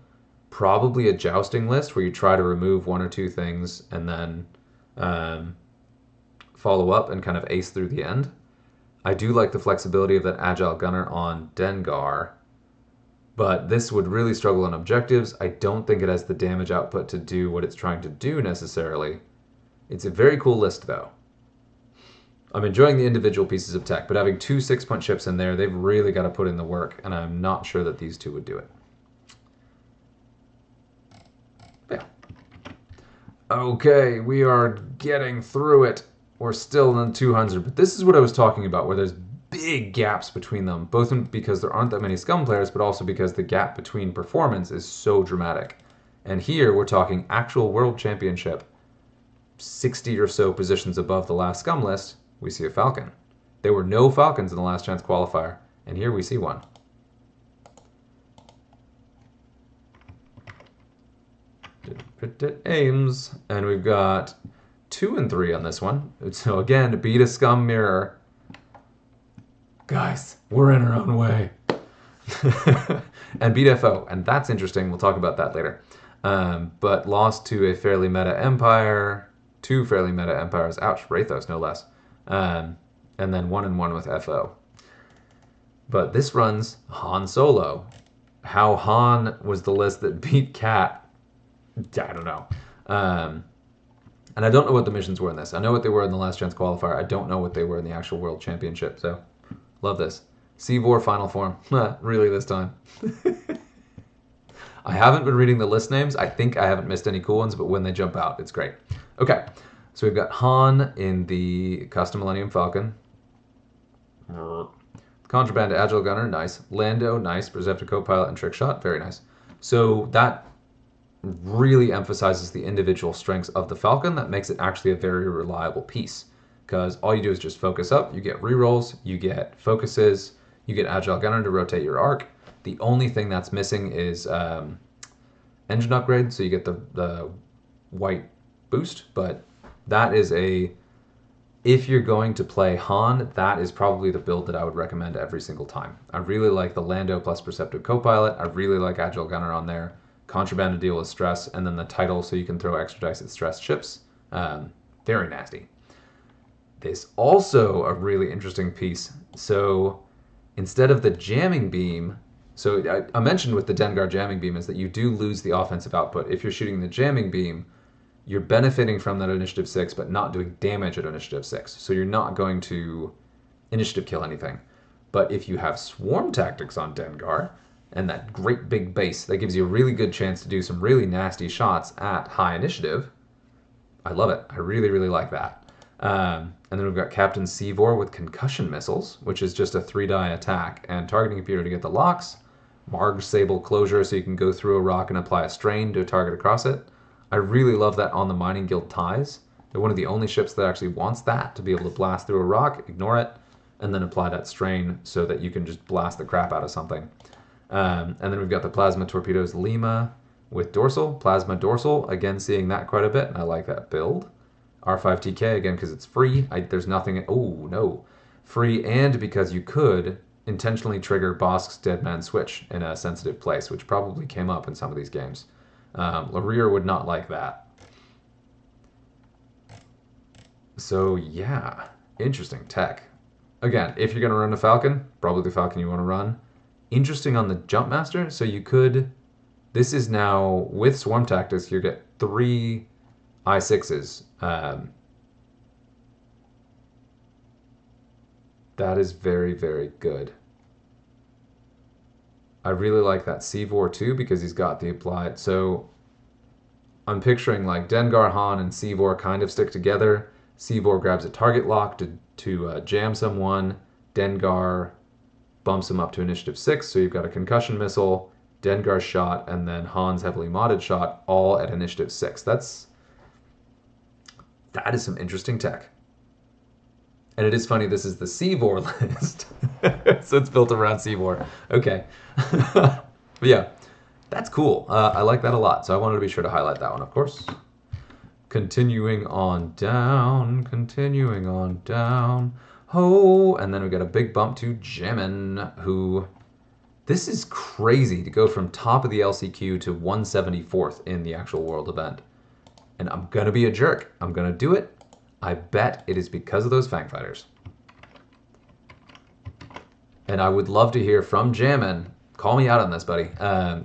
Speaker 1: Probably a jousting list where you try to remove 1 or 2 things and then follow up and kind of ace through the end. I do like the flexibility of that Agile Gunner on Dengar, but this would really struggle on objectives. I don't think it has the damage output to do what it's trying to do necessarily. It's a very cool list, though. I'm enjoying the individual pieces of tech, but having 2 6-point ships in there, they've really got to put in the work, and I'm not sure that these 2 would do it. Yeah. Okay, we are getting through it. We're still in 200, but this is what I was talking about, where there's big gaps between them, both because there aren't that many Scum players, but also because the gap between performance is so dramatic. And here we're talking actual world championship 60 or so positions above the last Scum list, we see a Falcon. There were no Falcons in the last chance qualifier, and here we see one. Aims, and we've got 2 and 3 on this one. So again, beat a Scum mirror. Guys, we're in our own way. And beat FO, and that's interesting. We'll talk about that later. But lost to a fairly meta Empire, 2 fairly meta Empires. Ouch, Rathos no less. And then 1 and 1 with FO. But this runs Han Solo. How Han was the list that beat Cat, I don't know. And I don't know what the missions were in this. I know what they were in the last chance qualifier. I don't know what they were in the actual World Championship. So, love this. Seavor final form. Really this time. I haven't been reading the list names. I think I haven't missed any cool ones, but when they jump out, it's great. Okay, so we've got Han in the Custom Millennium Falcon. Contraband Agile Gunner, nice. Lando, nice. Perceptive Co-Pilot and Trick Shot, very nice. So that really emphasizes the individual strengths of the Falcon. That makes it actually a very reliable piece, because all you do is just focus up, you get rerolls, you get focuses, you get Agile Gunner to rotate your arc. The only thing that's missing is engine upgrade, so you get the white boost, but that is if you're going to play Han, that is probably the build that I would recommend every single time. I really like the Lando plus Perceptive Co-Pilot. I really like Agile Gunner on there. Contraband to deal with stress, and then the title so you can throw extra dice at stressed ships. Very nasty. There's also a really interesting piece. So instead of the jamming beam, so I mentioned with the Dengar jamming beam is that you do lose the offensive output. If you're shooting the jamming beam, you're benefiting from that initiative 6, but not doing damage at initiative 6. So you're not going to initiative kill anything. But if you have swarm tactics on Dengar, and that great big base, that gives you a really good chance to do some really nasty shots at high initiative. I love it. I really, really like that. And then we've got Captain Seavor with concussion missiles, which is just a 3-die attack, and targeting computer to get the locks. Marg Sable closure, so you can go through a rock and apply a strain to a target across it. I really love that on the Mining Guild ties. They're one of the only ships that actually wants that, to be able to blast through a rock, ignore it, and then apply that strain so that you can just blast the crap out of something. And then we've got the Plasma Torpedoes Lima with Dorsal. Plasma Dorsal, again seeing that quite a bit, and I like that build. R5TK, again, because it's free. There's nothing... Oh, no. Free, and because you could intentionally trigger Bosk's Dead Man Switch in a sensitive place, which probably came up in some of these games. Larir would not like that. So, yeah. Interesting tech. Again, if you're going to run a Falcon, probably the Falcon you want to run. Interesting on the Jumpmaster, so you could... This is now, with Swarm Tactics, you get 3 I6s. That is very, very good. I really like that Seavor too, because he's got the applied. So I'm picturing like Dengar, Han, and Seavor kind of stick together. Seavor grabs a target lock to jam someone. Dengar bumps him up to initiative 6, so you've got a concussion missile, Dengar's shot, and then Han's heavily modded shot, all at initiative 6. That is some interesting tech. And it is funny, this is the Seavor list. So it's built around Seavor. Okay. But yeah, that's cool. I like that a lot. So I wanted to be sure to highlight that one, of course. Continuing on down. Oh, and then we got a big bump to Jammin, who... This is crazy to go from top of the LCQ to 174th in the actual world event. And I'm going to be a jerk. I'm going to do it. I bet it is because of those Fang Fighters. And I would love to hear from Jammin. Call me out on this, buddy.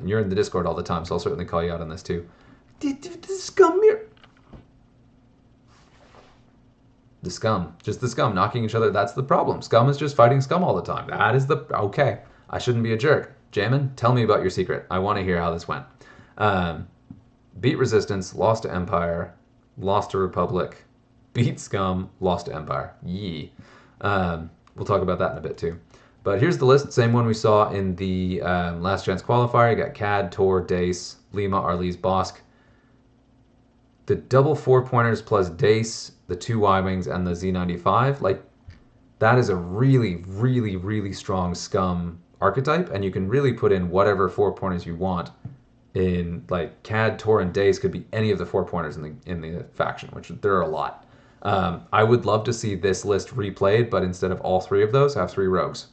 Speaker 1: You're in the Discord all the time, so I'll certainly call you out on this too. The Scum here. The Scum. Just the Scum knocking each other. That's the problem. Scum is just fighting Scum all the time. That is the... Okay. I shouldn't be a jerk. Jammin, tell me about your secret. I want to hear how this went. Beat Resistance, lost to Empire, lost to Republic, beat Scum, lost to Empire. Yee. We'll talk about that in a bit too. But here's the list, same one we saw in the last chance qualifier. You got Cad, Tor, Dace, Lima, Arlise, Bosk. the double 4-pointers plus Dace, the 2 Y-Wings, and the Z95, like, that is a really, really, really strong Scum archetype, and you can really put in whatever 4-pointers you want. In like Cad, Tor, and Dace could be any of the 4-pointers in the faction, which there are a lot. I would love to see this list replayed, but instead of all 3 of those, have 3 rogues.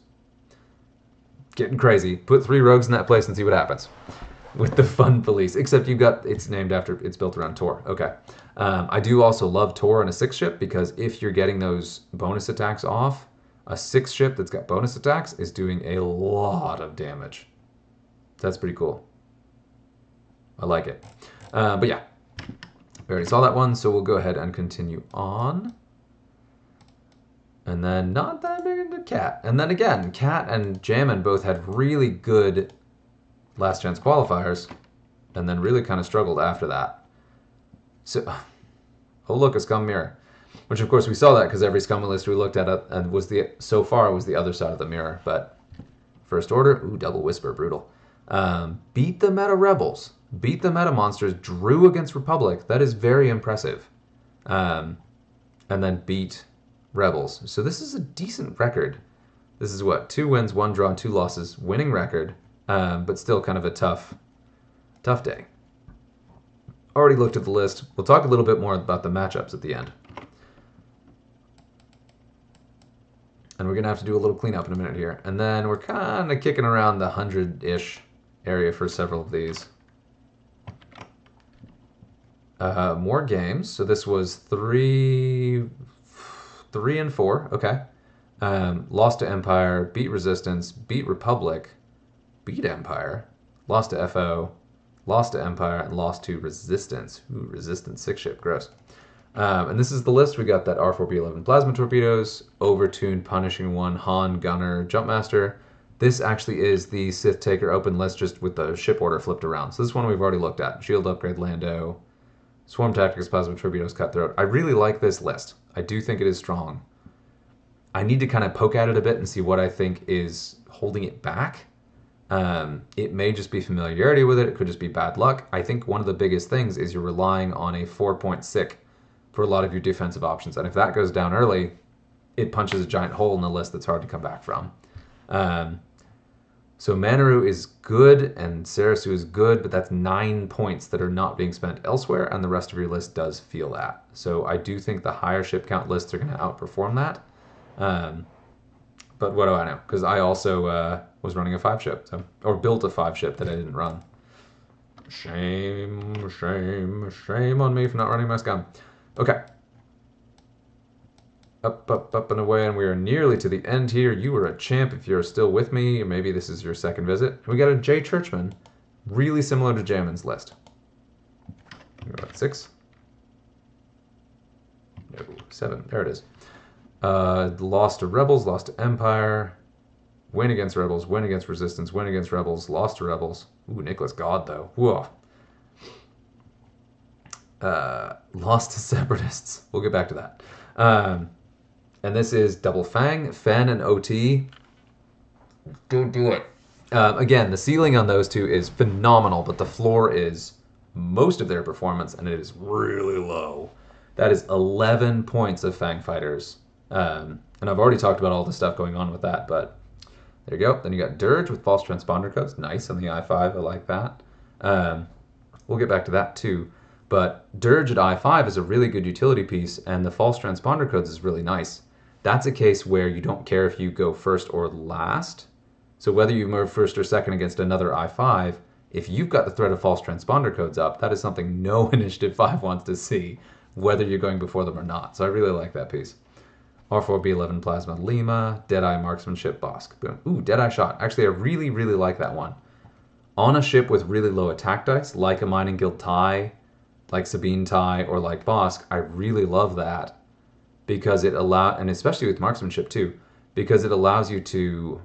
Speaker 1: Getting crazy. Put 3 rogues in that place and see what happens with the fun police. Except it's named after, it's built around Tor. Okay. I do also love Tor on a 6 ship, because if you're getting those bonus attacks off, a 6 ship that's got bonus attacks is doing a lot of damage. That's pretty cool. I like it. But yeah, we already saw that one, so we'll go ahead and continue on. And then not that big into Cat. And then again, Cat and Jammin both had really good last chance qualifiers, and then really kind of struggled after that. So, oh look, a Scum mirror. Which of course we saw that because every Scum list we looked at and so far was the other side of the mirror. But first order, ooh, double whisper, brutal. Beat the meta rebels. Beat the meta monsters, drew against Republic. That is very impressive. And then beat rebels. So this is a decent record. This is what? 2 wins, 1 draw, and 2 losses. Winning record, but still kind of a tough day. Already looked at the list. We'll talk a little bit more about the matchups at the end. And we're going to have to do a little cleanup in a minute here. And then we're kind of kicking around the 100-ish area for several of these. More games. So this was 3 and 4. Okay. Lost to Empire, beat Resistance, beat Republic, beat Empire, lost to FO, lost to Empire, and lost to Resistance. Ooh, Resistance 6 ship. Gross. And this is the list. We got that R4B11 plasma torpedoes, overtuned punishing one, Han, Gunner, Jumpmaster. This actually is the Sith Taker open list, just with the ship order flipped around. So this one we've already looked at. Shield upgrade Lando, Swarm Tactics, Plasma Torpedoes, Cutthroat. I really like this list. I do think it is strong. I need to kind of poke at it a bit and see what I think is holding it back. It may just be familiarity with it. It could just be bad luck. I think one of the biggest things is you're relying on a 4-point sick for a lot of your defensive options. And if that goes down early, it punches a giant hole in the list that's hard to come back from. So Manaru is good and Sarasu is good, but that's 9 points that are not being spent elsewhere, and the rest of your list does feel that. So I do think the higher ship count lists are going to outperform that. But what do I know? Because I also was running a 5 ship, or built a 5 ship that I didn't run. Shame, shame, shame on me for not running my Scum. Okay. Up, up, up and away, and we are nearly to the end here. You were a champ if you're still with me, or maybe this is your second visit. We got a J. Churchman, really similar to Jammin's list. We're at 6. No, 7. There it is. Lost to Rebels, lost to Empire, win against Rebels, win against Resistance, win against Rebels, lost to Rebels. Ooh, Nicholas God, though. Whoa. Lost to Separatists. We'll get back to that. And this is Double Fang, Fen, and OT. Don't do it. Again, the ceiling on those two is phenomenal, but the floor is most of their performance, and it is really low. That is 11 points of Fang Fighters. And I've already talked about all the stuff going on with that, but there you go. Then you got Dirge with false transponder codes. Nice on the I-5. I like that. We'll get back to that too. But Dirge at I-5 is a really good utility piece, and the false transponder codes is really nice. That's a case where you don't care if you go first or last. So whether you move first or second against another I-5, if you've got the threat of false transponder codes up, that is something no Initiative 5 wants to see, whether you're going before them or not. So I really like that piece. R4B11 Plasma Lima, Deadeye Marksmanship Bosk. Boom. Ooh, Deadeye Shot. Actually, I really, really like that one. On a ship with really low attack dice, like a Mining Guild tie, like Sabine tie, or like Bosk, I really love that. Because it allows, and especially with marksmanship too, because it allows you to,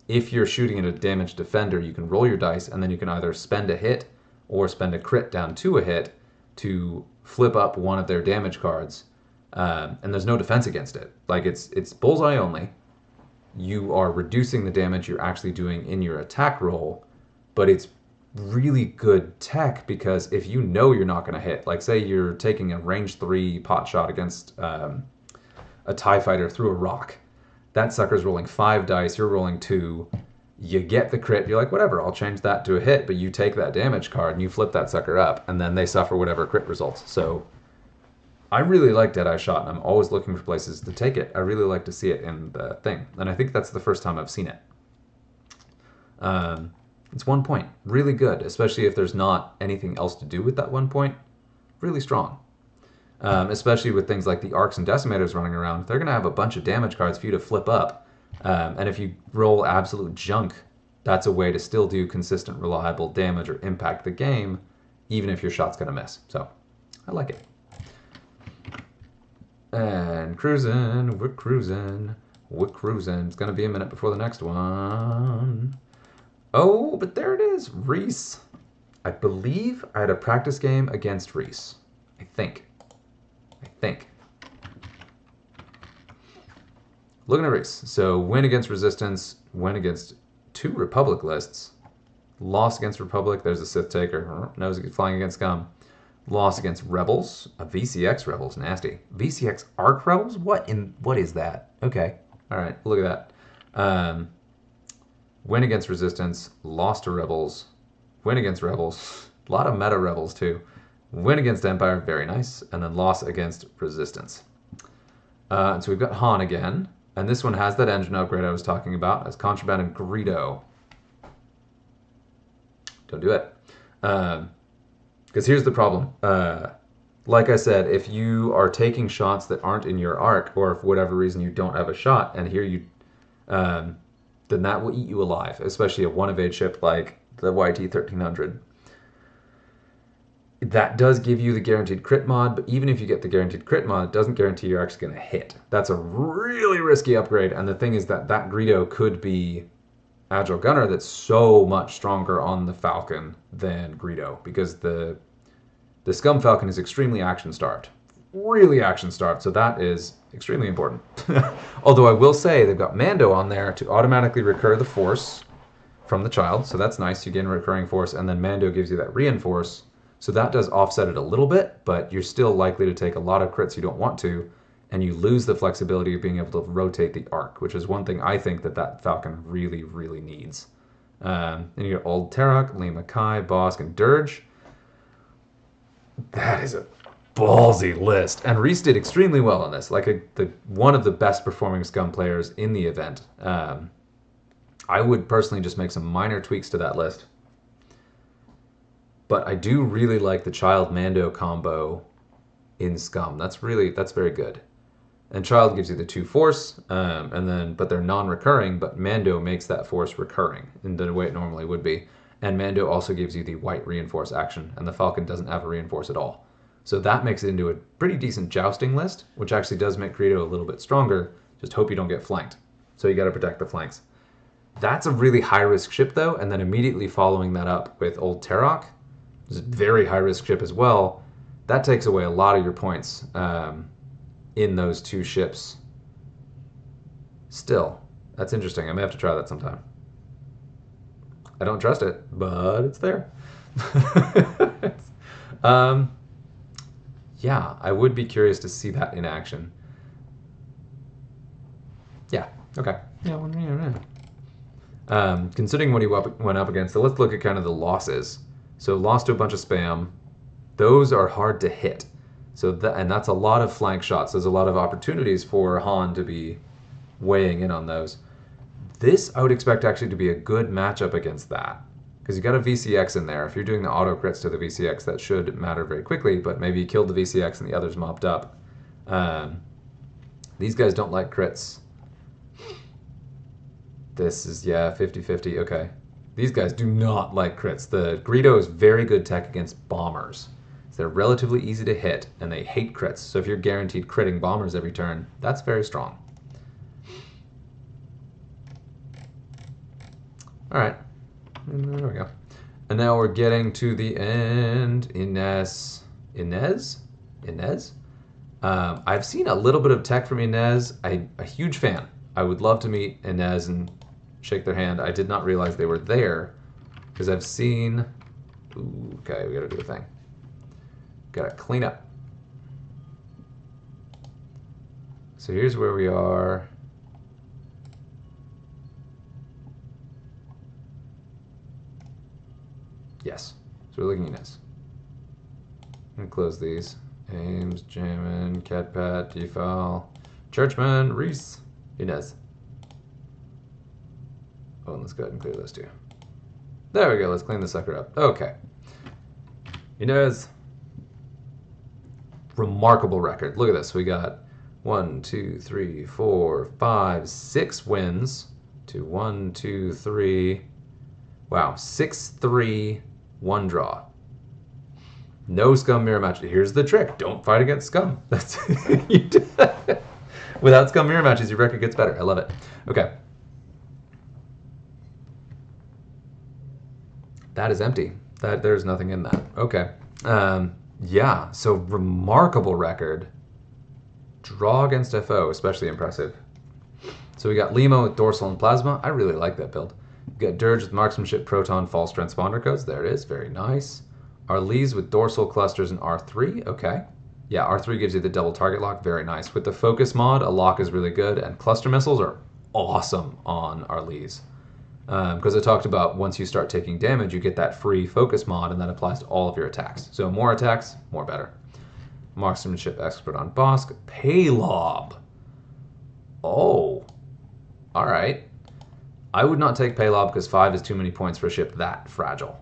Speaker 1: if you're shooting at a damaged defender, you can roll your dice, and then you can either spend a hit or spend a crit down to a hit to flip up one of their damage cards, and there's no defense against it. Like it's bullseye only. You are reducing the damage you're actually doing in your attack roll, but it's really good tech, because if you know you're not going to hit, like say you're taking a range 3 pot shot against a TIE fighter through a rock, that sucker's rolling 5 dice, you're rolling 2, you get the crit, you're like, whatever, I'll change that to a hit, but you take that damage card and you flip that sucker up, and then they suffer whatever crit results. So I really like Deadeye Shot, and I'm always looking for places to take it. I really like to see it in the thing, and I think that's the first time I've seen it. It's 1 point. Really good, especially if there's not anything else to do with that 1 point. Really strong. Especially with things like the Arcs and Decimators running around. They're going to have a bunch of damage cards for you to flip up. And if you roll absolute junk, that's a way to still do consistent, reliable damage or impact the game, even if your shot's going to miss. So, I like it. And cruising, we're cruising, we're cruising. It's going to be a minute before the next one. Oh, but there it is, Reese. I believe I had a practice game against Reese. I think. Looking at Reese. So win against Resistance, win against 2 Republic lists. Loss against Republic, there's a Sith Taker. Nose flying against Scum. Loss against Rebels. A VCX Rebels, nasty. VCX Arc Rebels? What is that? Okay. Alright, look at that. Win against Resistance, lost to Rebels, win against Rebels, a lot of meta Rebels too, win against Empire, very nice, and then loss against Resistance. So we've got Han again, and this one has that engine upgrade I was talking about, as Contraband and Greedo. Don't do it. Because here's the problem. Like I said, if you are taking shots that aren't in your arc, or for whatever reason you don't have a shot, and here you... then that will eat you alive, especially a 1-of-8 ship like the YT-1300. That does give you the guaranteed crit mod, but even if you get the guaranteed crit mod, it doesn't guarantee you're actually going to hit. That's a really risky upgrade, and the thing is that Greedo could be Agile Gunner that's so much stronger on the Falcon than Greedo, because the Scum Falcon is extremely action-starved. Really action-starved, so that is extremely important. Although I will say they've got Mando on there to automatically recur the Force from the child, so that's nice. You gain a recurring Force, and then Mando gives you that reinforce, so that does offset it a little bit, but you're still likely to take a lot of crits you don't want to, and you lose the flexibility of being able to rotate the arc, which is one thing I think that Falcon really, really needs. Then you got Old Terok, Lima Kai, Bosk, and Dirge. That is a ballsy list, and Reese did extremely well on this, like one of the best performing Scum players in the event. I would personally just make some minor tweaks to that list, but I do really like the Child Mando combo in Scum. That's very good. And Child gives you the 2 Force, but they're non-recurring, but Mando makes that Force recurring in the way it normally would be, and Mando also gives you the white reinforce action, and the Falcon doesn't have a reinforce at all. So that makes it into a pretty decent jousting list, which actually does make Greedo a little bit stronger. Just hope you don't get flanked. So you got to protect the flanks. That's a really high-risk ship, though, and then immediately following that up with Old Terok, which is a very high-risk ship as well. That takes away a lot of your points in those 2 ships. Still, that's interesting. I may have to try that sometime. I don't trust it, but it's there. Yeah, I would be curious to see that in action. Yeah, okay. Yeah. Considering what he went up against, so let's look at kind of the losses. So lost to a bunch of spam. Those are hard to hit. And that's a lot of flank shots. There's a lot of opportunities for Han to be weighing in on those. This, I would expect actually to be a good matchup against that. Because you got a VCX in there. If you're doing the auto crits to the VCX, that should matter very quickly, but maybe you killed the VCX and the others mopped up. These guys don't like crits. This is, 50-50, okay. These guys do not like crits. The Greedo is very good tech against bombers. So they're relatively easy to hit, and they hate crits. So if you're guaranteed critting bombers every turn, that's very strong. Alright. There we go. And now we're getting to the end. Inez? I've seen a little bit of tech from Inez. I'm a huge fan. I would love to meet Inez and shake their hand. I did not realize they were there, because I've seen Ooh, okay, we gotta do a thing. Gotta clean up. So here's where we are. Yes, so we're looking at this. I'm gonna close these. Ames, Jamin, Catpat, Defal, Churchman, Reese, Inez. Oh, and let's go ahead and clear those two. There we go, let's clean the sucker up. Okay. Inez. Remarkable record. Look at this. We got 1, 2, 3, 4, 5, 6 wins to 1, 2, 3. Wow, 6-3, 1 draw. No Scum mirror matches. Here's the trick. Don't fight against Scum. That's without Scum mirror matches, your record gets better. I love it. Okay. That is empty. There's nothing in that. Okay. Yeah, so remarkable record. Draw against FO, especially impressive. So we got Limo with Dorsal and Plasma. I really like that build. We got Dirge with Marksmanship, Proton, False Transponder Codes. There it is. Very nice. Arlise with Dorsal Clusters and R3. Okay. Yeah, R3 gives you the double target lock. Very nice. With the Focus mod, a lock is really good, and Cluster Missiles are awesome on Arlise. Because I talked about once you start taking damage, you get that free Focus mod, and that applies to all of your attacks. So more attacks, more better. Marksmanship Expert on Bosk. Paylob. Oh. Alright. I would not take Paylob because 5 is too many points for a ship that fragile.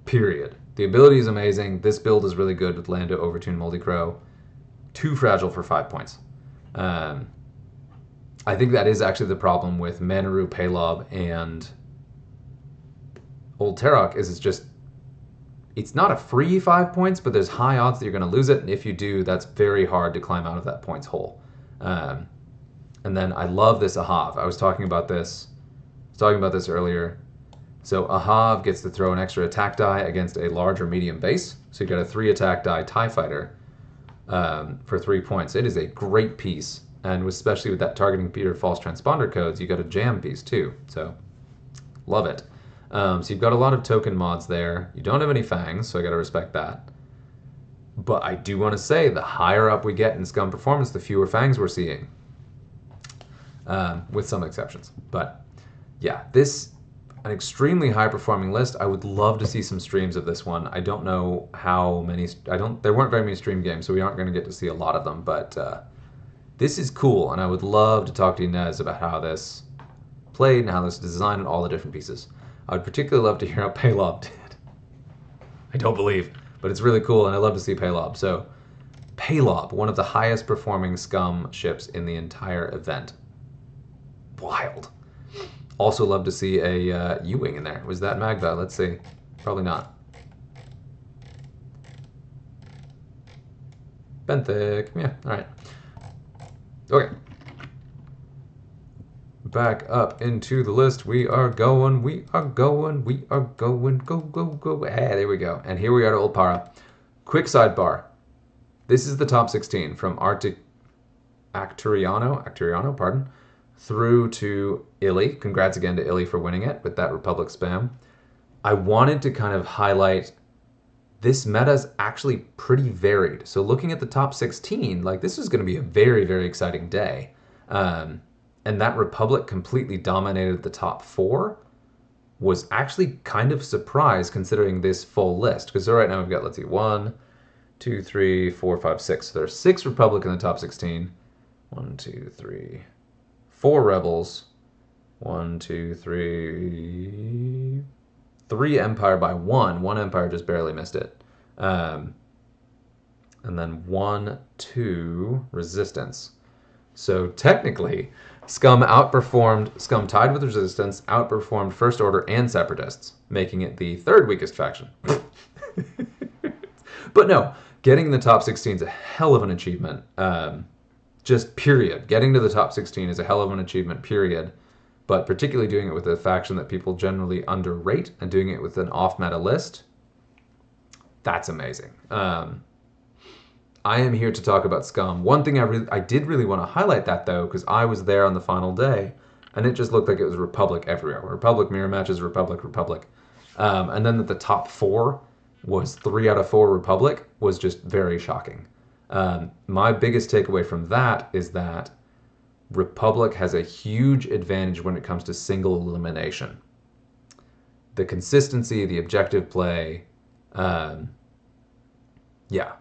Speaker 1: Period. The ability is amazing. This build is really good with Lando, Overtune, Moldy Crow. Too fragile for 5 points. I think that is actually the problem with Manaru, Paylob, and Old Terok is it's not a free 5 points, but there's high odds that you're going to lose it, and if you do, that's very hard to climb out of that points hole. And then I love this Ahav. I was talking about this earlier. So Ahav gets to throw an extra attack die against a large or medium base. So you got a 3 attack die TIE Fighter for 3 points. It is a great piece, and especially with that targeting Peter false transponder codes, you got a jam piece too. So love it. So you've got a lot of token mods there. You don't have any fangs, so I got to respect that. But I do want to say the higher up we get in Scum performance, the fewer fangs we're seeing. With some exceptions. But yeah, an extremely high performing list. I would love to see some streams of this one. I don't know how many, there weren't very many stream games, so we aren't going to get to see a lot of them, but this is cool, and I would love to talk to Inez about how this played and how this designed and all the different pieces. I would particularly love to hear how Paylob did. I don't believe, but it's really cool, and I love to see Paylob. So Paylob, one of the highest performing Scum ships in the entire event. Wild. Also love to see a U-Wing in there. Was that Magva? Let's see. Probably not. Benthic. Yeah, alright. Okay. Back up into the list. We are going. Go, go, go. There we go. And here we are to Old Para. Quick sidebar. This is the top 16 from Acturiano, pardon, through to Illy. Congrats again to Illy for winning it with that Republic spam. I wanted to kind of highlight this meta is actually pretty varied. So looking at the top 16, like this is going to be a very, very exciting day. And that Republic completely dominated the top 4 was actually kind of surprised considering this full list. Because right now we've got, let's see, 1, 2, 3, 4, 5, 6. So there's 6 Republic in the top 16. 1, 2, 3, 4 Rebels. 1, 2, 3... 3 Empire by 1. 1 Empire just barely missed it. And then 1, 2 Resistance. So technically, Scum tied with Resistance, outperformed First Order and Separatists, making it the 3rd weakest faction. But no, getting in the top 16 is a hell of an achievement. Just period. Getting to the top 16 is a hell of an achievement, period. But particularly doing it with a faction that people generally underrate and doing it with an off-meta list, that's amazing. I am here to talk about Scum. One thing I did really want to highlight that, though, because I was there on the final day, and it just looked like it was Republic everywhere. Republic mirror matches, Republic. And then that the top 4 was 3 out of 4 Republic was just very shocking. My biggest takeaway from that is that Republic has a huge advantage when it comes to single elimination. The consistency, the objective play, yeah,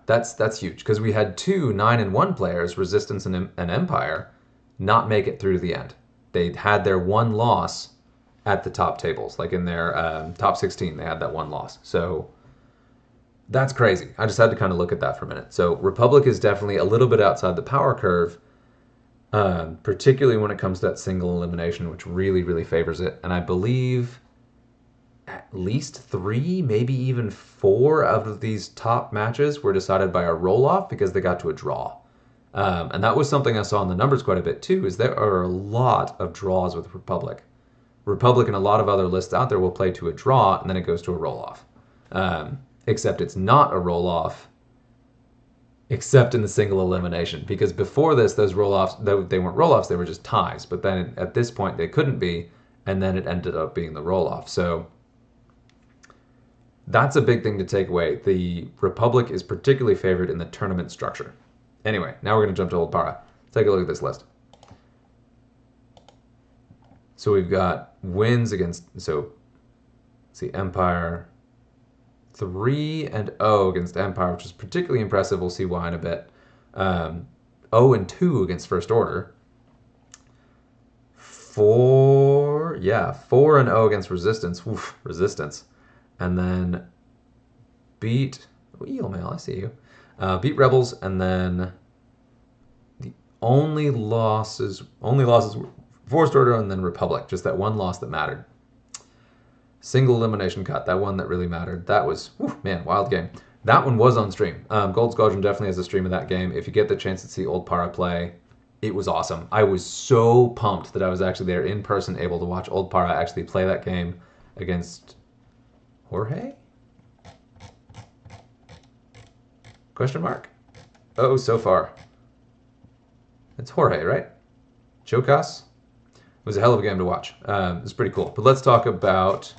Speaker 1: that's huge because we had 2 9-1 players, Resistance and Empire, not make it through to the end. They had their one loss at the top tables, like in their top 16, they had that one loss. So that's crazy. I just had to kind of look at that for a minute. So Republic is definitely a little bit outside the power curve, particularly when it comes to that single elimination, which really, really favors it. And I believe at least 3, maybe even 4 out of these top matches were decided by a roll-off because they got to a draw. And that was something I saw in the numbers quite a bit too, is there are a lot of draws with Republic. Republic and a lot of other lists out there will play to a draw and then it goes to a roll-off. Except it's not a roll-off, except in the single elimination. Because before this, those roll-offs, they weren't roll-offs, they were just ties. But then at this point, they couldn't be, and then it ended up being the roll-off. So that's a big thing to take away. The Republic is particularly favored in the tournament structure. Anyway, now we're going to jump to Old Para. Take a look at this list. So we've got wins against, so let's see, Empire, 3-0 against Empire, which is particularly impressive. We'll see why in a bit. 0-2 against First Order. 4-0 against Resistance. Oof, Resistance. And then beat Eelmail, I see you. Beat Rebels, and then the only losses were First Order and then Republic. Just that one loss that mattered. Single elimination cut, that one that really mattered. That was, man, wild game. That one was on stream. Gold Squadron definitely has a stream of that game. If you get the chance to see Old Para play, it was awesome. I was so pumped that I was actually there in person, able to watch Old Para actually play that game against Jorge? Question mark? Oh, so far. It's Jorge, right? Chocas? It was a hell of a game to watch. It was pretty cool. But let's talk about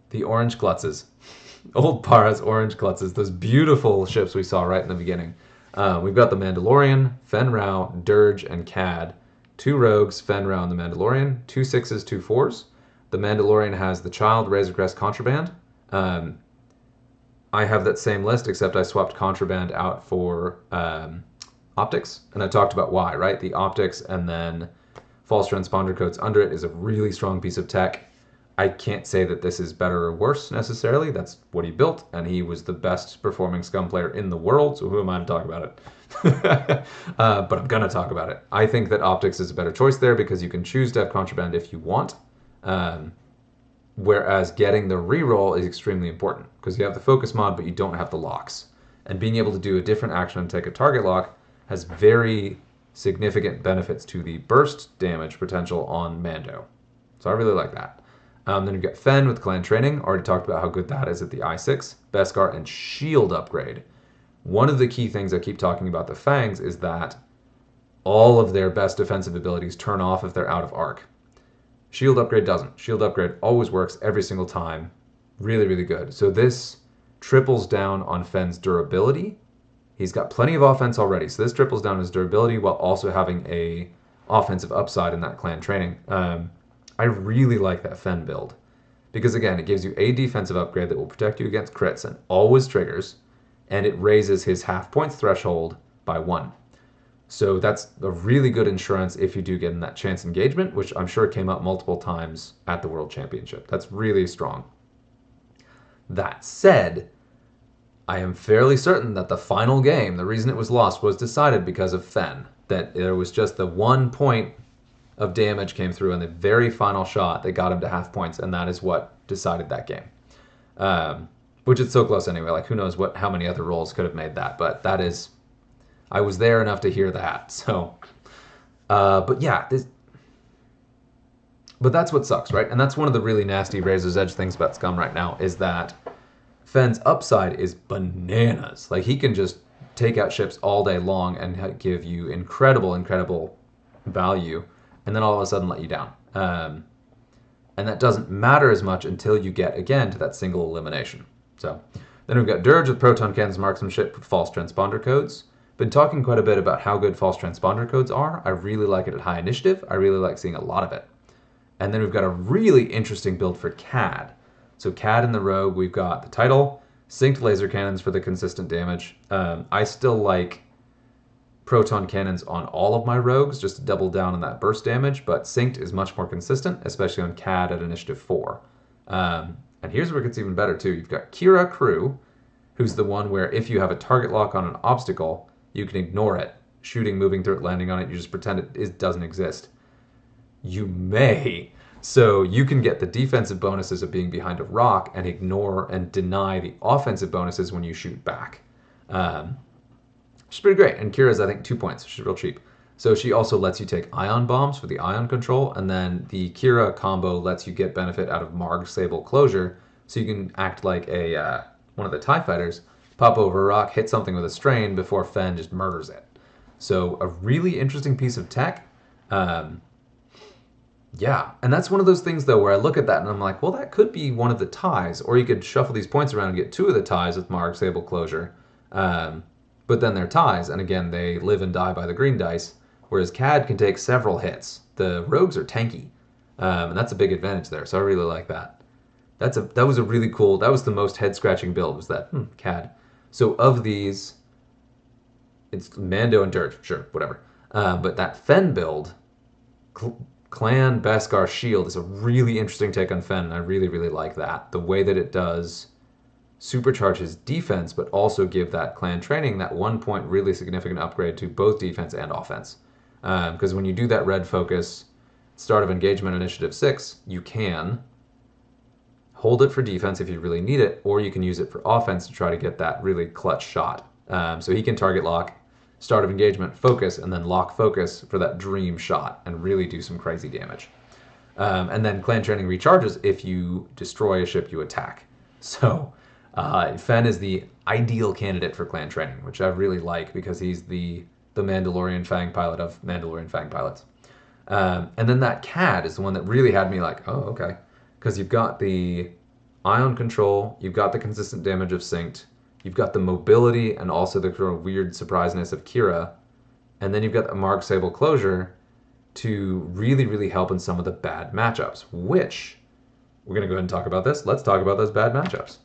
Speaker 1: the Orange Klutzes. Old Para's Orange Klutzes. Those beautiful ships we saw right in the beginning. We've got the Mandalorian, Fen Rao, Dirge, and Cad. 2 rogues, Fen Rao and the Mandalorian. 2 6s, 2 4s. The Mandalorian has the Child, Razor Crest, Contraband. I have that same list, except I swapped Contraband out for Optics, and I talked about why, right? The Optics and then false transponder codes under it is a really strong piece of tech. I can't say that this is better or worse necessarily. That's what he built, and he was the best performing Scum player in the world, so who am I to talk about it? But I'm going to talk about it. I think that Optics is a better choice there because you can choose to have Contraband if you want, whereas getting the reroll is extremely important because you have the focus mod, but you don't have the locks. And being able to do a different action and take a target lock has very significant benefits to the burst damage potential on Mando. So I really like that. Then you've got Fen with Clan Training. Already talked about how good that is at the I6. Beskar and Shield upgrade. One of the key things I keep talking about the Fangs is that all of their best defensive abilities turn off if they're out of arc. Shield upgrade doesn't. Shield upgrade always works every single time. Really, really good. So this triples down on Fen's durability. He's got plenty of offense already, so this triples down his durability while also having a offensive upside in that Clan Training. I really like that Fen build because, again, it gives you a defensive upgrade that will protect you against crits and always triggers, and it raises his half points threshold by 1. So that's a really good insurance if you do get in that chance engagement, which I'm sure came up multiple times at the World Championship. That's really strong. That said, I am fairly certain that the final game, the reason it was lost, was decided because of Fen. That there was just the 1 point of damage came through in the very final shot that got him to half points, and that is what decided that game. Which is so close anyway. Like, who knows how many other rolls could have made that, but that is... I was there enough to hear that, so... but yeah, but that's what sucks, right? And that's one of the really nasty Razor's Edge things about Scum right now, is that Fen's upside is bananas. Like, he can just take out ships all day long and give you incredible, incredible value, and then all of a sudden let you down. And that doesn't matter as much until you get, again, to that single elimination. So then we've got Dirge with Proton Cannon's Marksmanship with false transponder codes. Been talking quite a bit about how good false transponder codes are. I really like it at high initiative. I really like seeing a lot of it. And then we've got a really interesting build for CAD. So CAD in the Rogue, we've got the title, synced laser cannons for the consistent damage. I still like proton cannons on all of my rogues just to double down on that burst damage, but synced is much more consistent, especially on CAD at initiative 4. And here's where it gets even better too. You've got Kira Crew, who's the one where if you have a target lock on an obstacle, you can ignore it. Shooting, moving through it, landing on it, you just pretend it doesn't exist. You may. So you can get the defensive bonuses of being behind a rock and ignore and deny the offensive bonuses when you shoot back. Which is pretty great. And Kira's, I think, 2 points. She's real cheap. So she also lets you take ion bombs for the ion control, and then the Kira combo lets you get benefit out of Marg Sable Closure, so you can act like a one of the TIE fighters, pop over a rock, hit something with a strain before Fen just murders it. So a really interesting piece of tech. Yeah, and that's one of those things, though, where I look at that and I'm like, well, that could be one of the ties, or you could shuffle these points around and get 2 of the ties with Marg Sable Closure. But then they're ties, and again, they live and die by the green dice, whereas CAD can take several hits. The rogues are tanky, and that's a big advantage there, so I really like that. That was a really cool, that was the most head-scratching build, was that, CAD. So of these, it's Mando and Dirge, sure, whatever. But that Fen build, Clan Beskar Shield, is a really interesting take on Fen, and I really, really like that. The way that it does supercharge his defense, but also give that clan training that 1 point really significant upgrade to both defense and offense. Because when you do that red focus, start of engagement initiative 6, you can hold it for defense if you really need it, or you can use it for offense to try to get that really clutch shot. So he can target lock, start of engagement, focus, and then lock focus for that dream shot and really do some crazy damage. And then clan training recharges if you destroy a ship you attack. So Fen is the ideal candidate for clan training, which I really like because he's the Mandalorian Fang pilot of Mandalorian Fang pilots. And then that CAD is the one that really had me like, oh, okay. Because you've got the ion control, you've got the consistent damage of synced, you've got the mobility and also the sort of weird surpriseness of Kira, and then you've got the Marg Sable Closure to really, really help in some of the bad matchups, which, we're going to go ahead and talk about this. Let's talk about those bad matchups.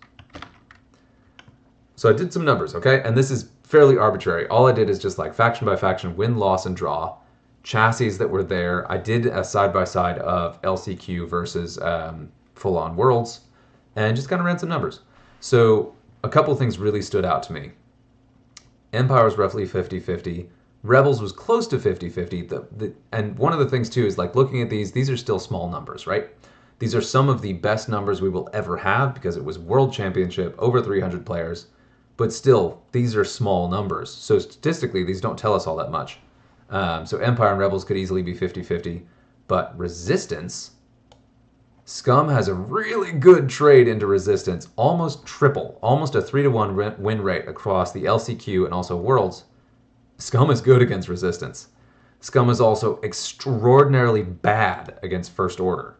Speaker 1: So I did some numbers, okay? And this is fairly arbitrary. All I did is just like faction by faction, win, loss, and draw. Chassis that were there. I did a side-by-side of LCQ versus full-on worlds, and just kind of ran some numbers. So a couple things really stood out to me. Empire was roughly 50-50. Rebels was close to 50-50. And one of the things, too, is like looking at these are still small numbers, right? These are some of the best numbers we will ever have because it was World Championship, over 300 players. But still, these are small numbers. So statistically, these don't tell us all that much. So Empire and Rebels could easily be 50-50. But Resistance, Scum has a really good trade into Resistance. Almost triple. Almost a 3-to-1 win rate across the LCQ and also Worlds. Scum is good against Resistance. Scum is also extraordinarily bad against First Order.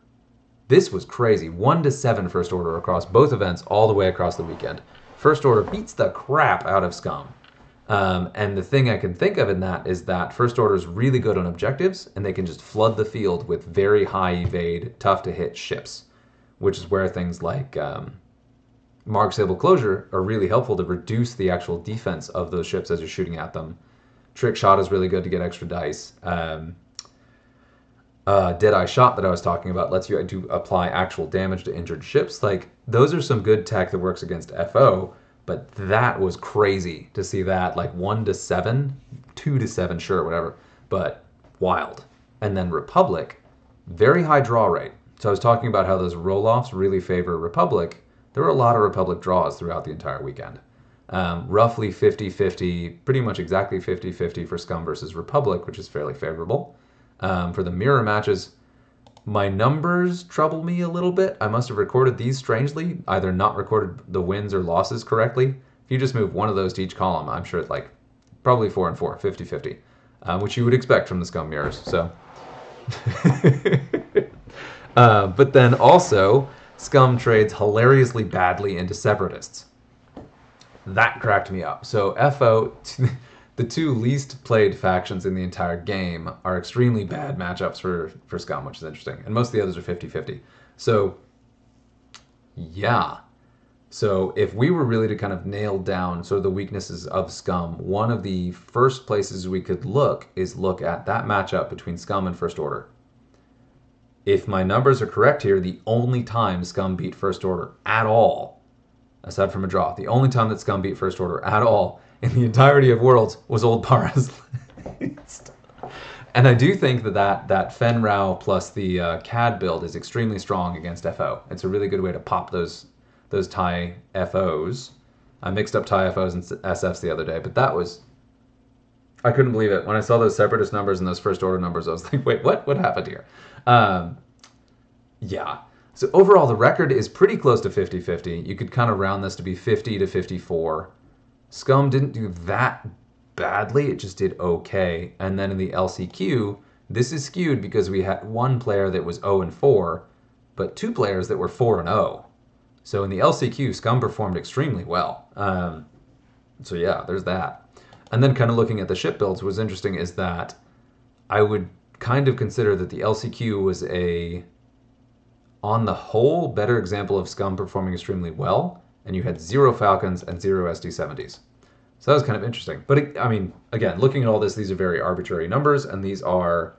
Speaker 1: This was crazy. 1-7 First Order across both events all the way across the weekend. First Order beats the crap out of Scum. And the thing I can think of in that is that First Order is really good on objectives, and they can just flood the field with very high evade, tough to hit ships, which is where things like Marg Sable Closure are really helpful to reduce the actual defense of those ships as you're shooting at them. Trick Shot is really good to get extra dice. Deadeye Shot that I was talking about lets you apply actual damage to injured ships. Like, those are some good tech that works against FO, but that was crazy to see that, like 1-7, 2-7, sure, whatever, but wild. And then Republic, very high draw rate. So I was talking about how those roll-offs really favor Republic. There were a lot of Republic draws throughout the entire weekend. Roughly 50-50, pretty much exactly 50-50 for Scum versus Republic, which is fairly favorable. For the mirror matches, my numbers trouble me a little bit. I must have recorded these strangely, either not recorded the wins or losses correctly. If you just move one of those to each column, I'm sure it's like probably 4 and 4, 50-50, which you would expect from the Scum mirrors. So But then also, Scum trades hilariously badly into Separatists. That cracked me up. So FO, the two least played factions in the entire game, are extremely bad matchups for Scum, which is interesting. And most of the others are 50-50. So, yeah. So if we were really to kind of nail down sort of the weaknesses of Scum, one of the first places we could look is look at that matchup between Scum and First Order. If my numbers are correct here, the only time Scum beat First Order at all, aside from a draw, the only time that Scum beat First Order at all in the entirety of Worlds was Old Para's list. And I do think that Fen Rao plus the CAD build is extremely strong against FO. It's a really good way to pop those Thai FOs. I mixed up Thai FOs and SFs the other day, but that was... I couldn't believe it. When I saw those Separatist numbers and those First Order numbers, I was like, wait, what? What happened here? Yeah. So overall, the record is pretty close to 50-50. You could kind of round this to be 50-54. Scum didn't do that badly. It just did okay. And then in the LCQ, this is skewed because we had one player that was 0-4, but two players that were 4-0. So in the LCQ, Scum performed extremely well. So yeah, there's that. And then kind of looking at the ship builds, what's interesting is that I would kind of consider that the LCQ was a, on the whole, better example of Scum performing extremely well, and you had 0 Falcons and 0 SD-70s. So that was kind of interesting. But, I mean, again, looking at all this, these are very arbitrary numbers, and these are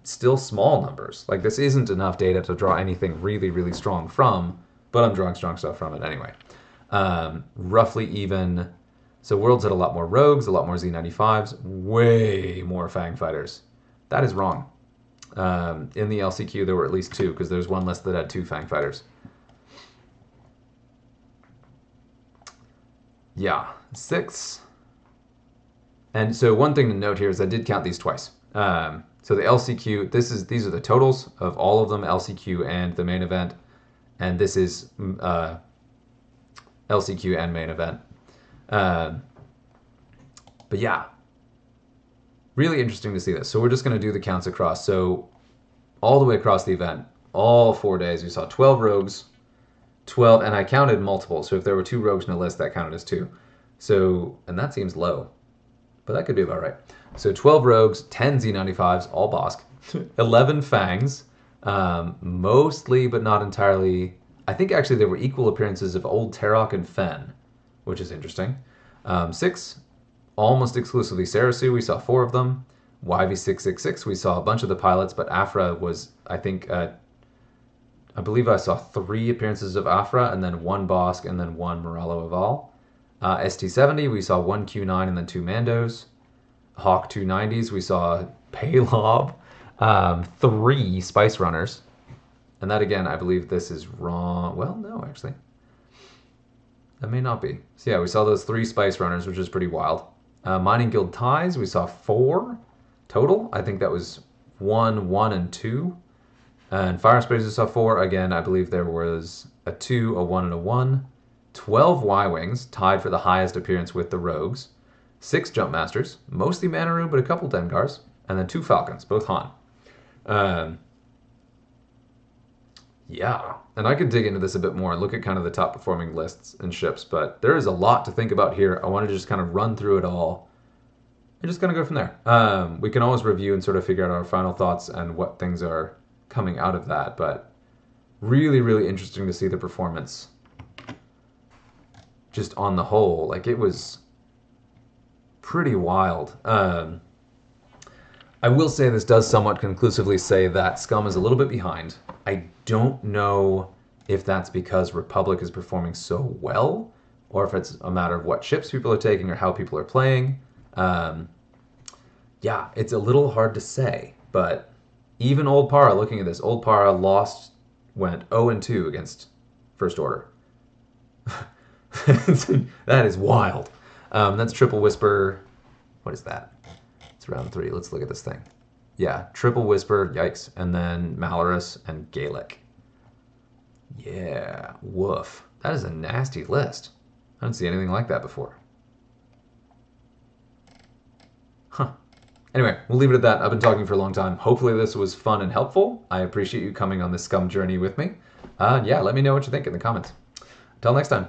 Speaker 1: still small numbers. Like, this isn't enough data to draw anything really, really strong from, but I'm drawing strong stuff from it anyway. Roughly even... So Worlds had a lot more Rogues, a lot more Z95s, way more Fang Fighters. That is wrong. In the LCQ, there were at least 2, because there's one list that had 2 Fang Fighters. Yeah, 6. And so one thing to note here is I did count these twice. So the LCQ, these are the totals of all of them, LCQ and the main event. And this is LCQ and main event. But yeah, really interesting to see this. So we're just going to do the counts across. So all the way across the event, all 4 days, we saw 12 rogues, 12, and I counted multiple. So if there were 2 rogues in a list, that counted as 2. So, and that seems low, but that could be about right. So 12 rogues, 10 Z95s, all Bosk, 11 Fangs, mostly but not entirely. I think actually there were equal appearances of Old Tarok and Fen, which is interesting. 6, almost exclusively Sarasu. We saw 4 of them. YV666, we saw a bunch of the pilots, but Afra was, I think, I believe I saw 3 appearances of Afra, and then 1 Bosk, and then 1 Morello Aval. ST70, we saw 1 Q9 and then 2 Mandos. Hawk 290s, we saw Paylob, 3 Spice Runners. And that, again, I believe this is wrong. Well, no, actually. That may not be. So yeah, we saw those 3 Spice Runners, which is pretty wild. Mining Guild Ties, we saw 4 total. I think that was 1, 1, and 2. And Fire Sprays, we saw 4. Again, I believe there was a 2, a 1, and a 1. 12 Y-Wings, tied for the highest appearance with the Rogues. 6 Jump Masters, mostly Manaroo, but a couple Dengars. And then 2 Falcons, both Han. Yeah, and I could dig into this a bit more and look at kind of the top performing lists and ships, but there is a lot to think about here. I want to just kind of run through it all and just kind of go from there. We can always review and sort of figure out our final thoughts and what things are coming out of that, but really, really interesting to see the performance just on the whole. Like, it was pretty wild. I will say this does somewhat conclusively say that Scum is a little bit behind. I don't know if that's because Republic is performing so well, or if it's a matter of what ships people are taking or how people are playing. Yeah, it's a little hard to say, but even Old Para, looking at this, Old Para went 0-2 against First Order. That is wild. That's Triple Whisper. What is that? It's round 3. Let's look at this thing. Yeah, Triple Whisper, yikes, and then Malorus and Gaelic. Yeah, woof. That is a nasty list. I didn't see anything like that before. Huh. Anyway, we'll leave it at that. I've been talking for a long time. Hopefully this was fun and helpful. I appreciate you coming on this Scum journey with me. Yeah, let me know what you think in the comments. Until next time.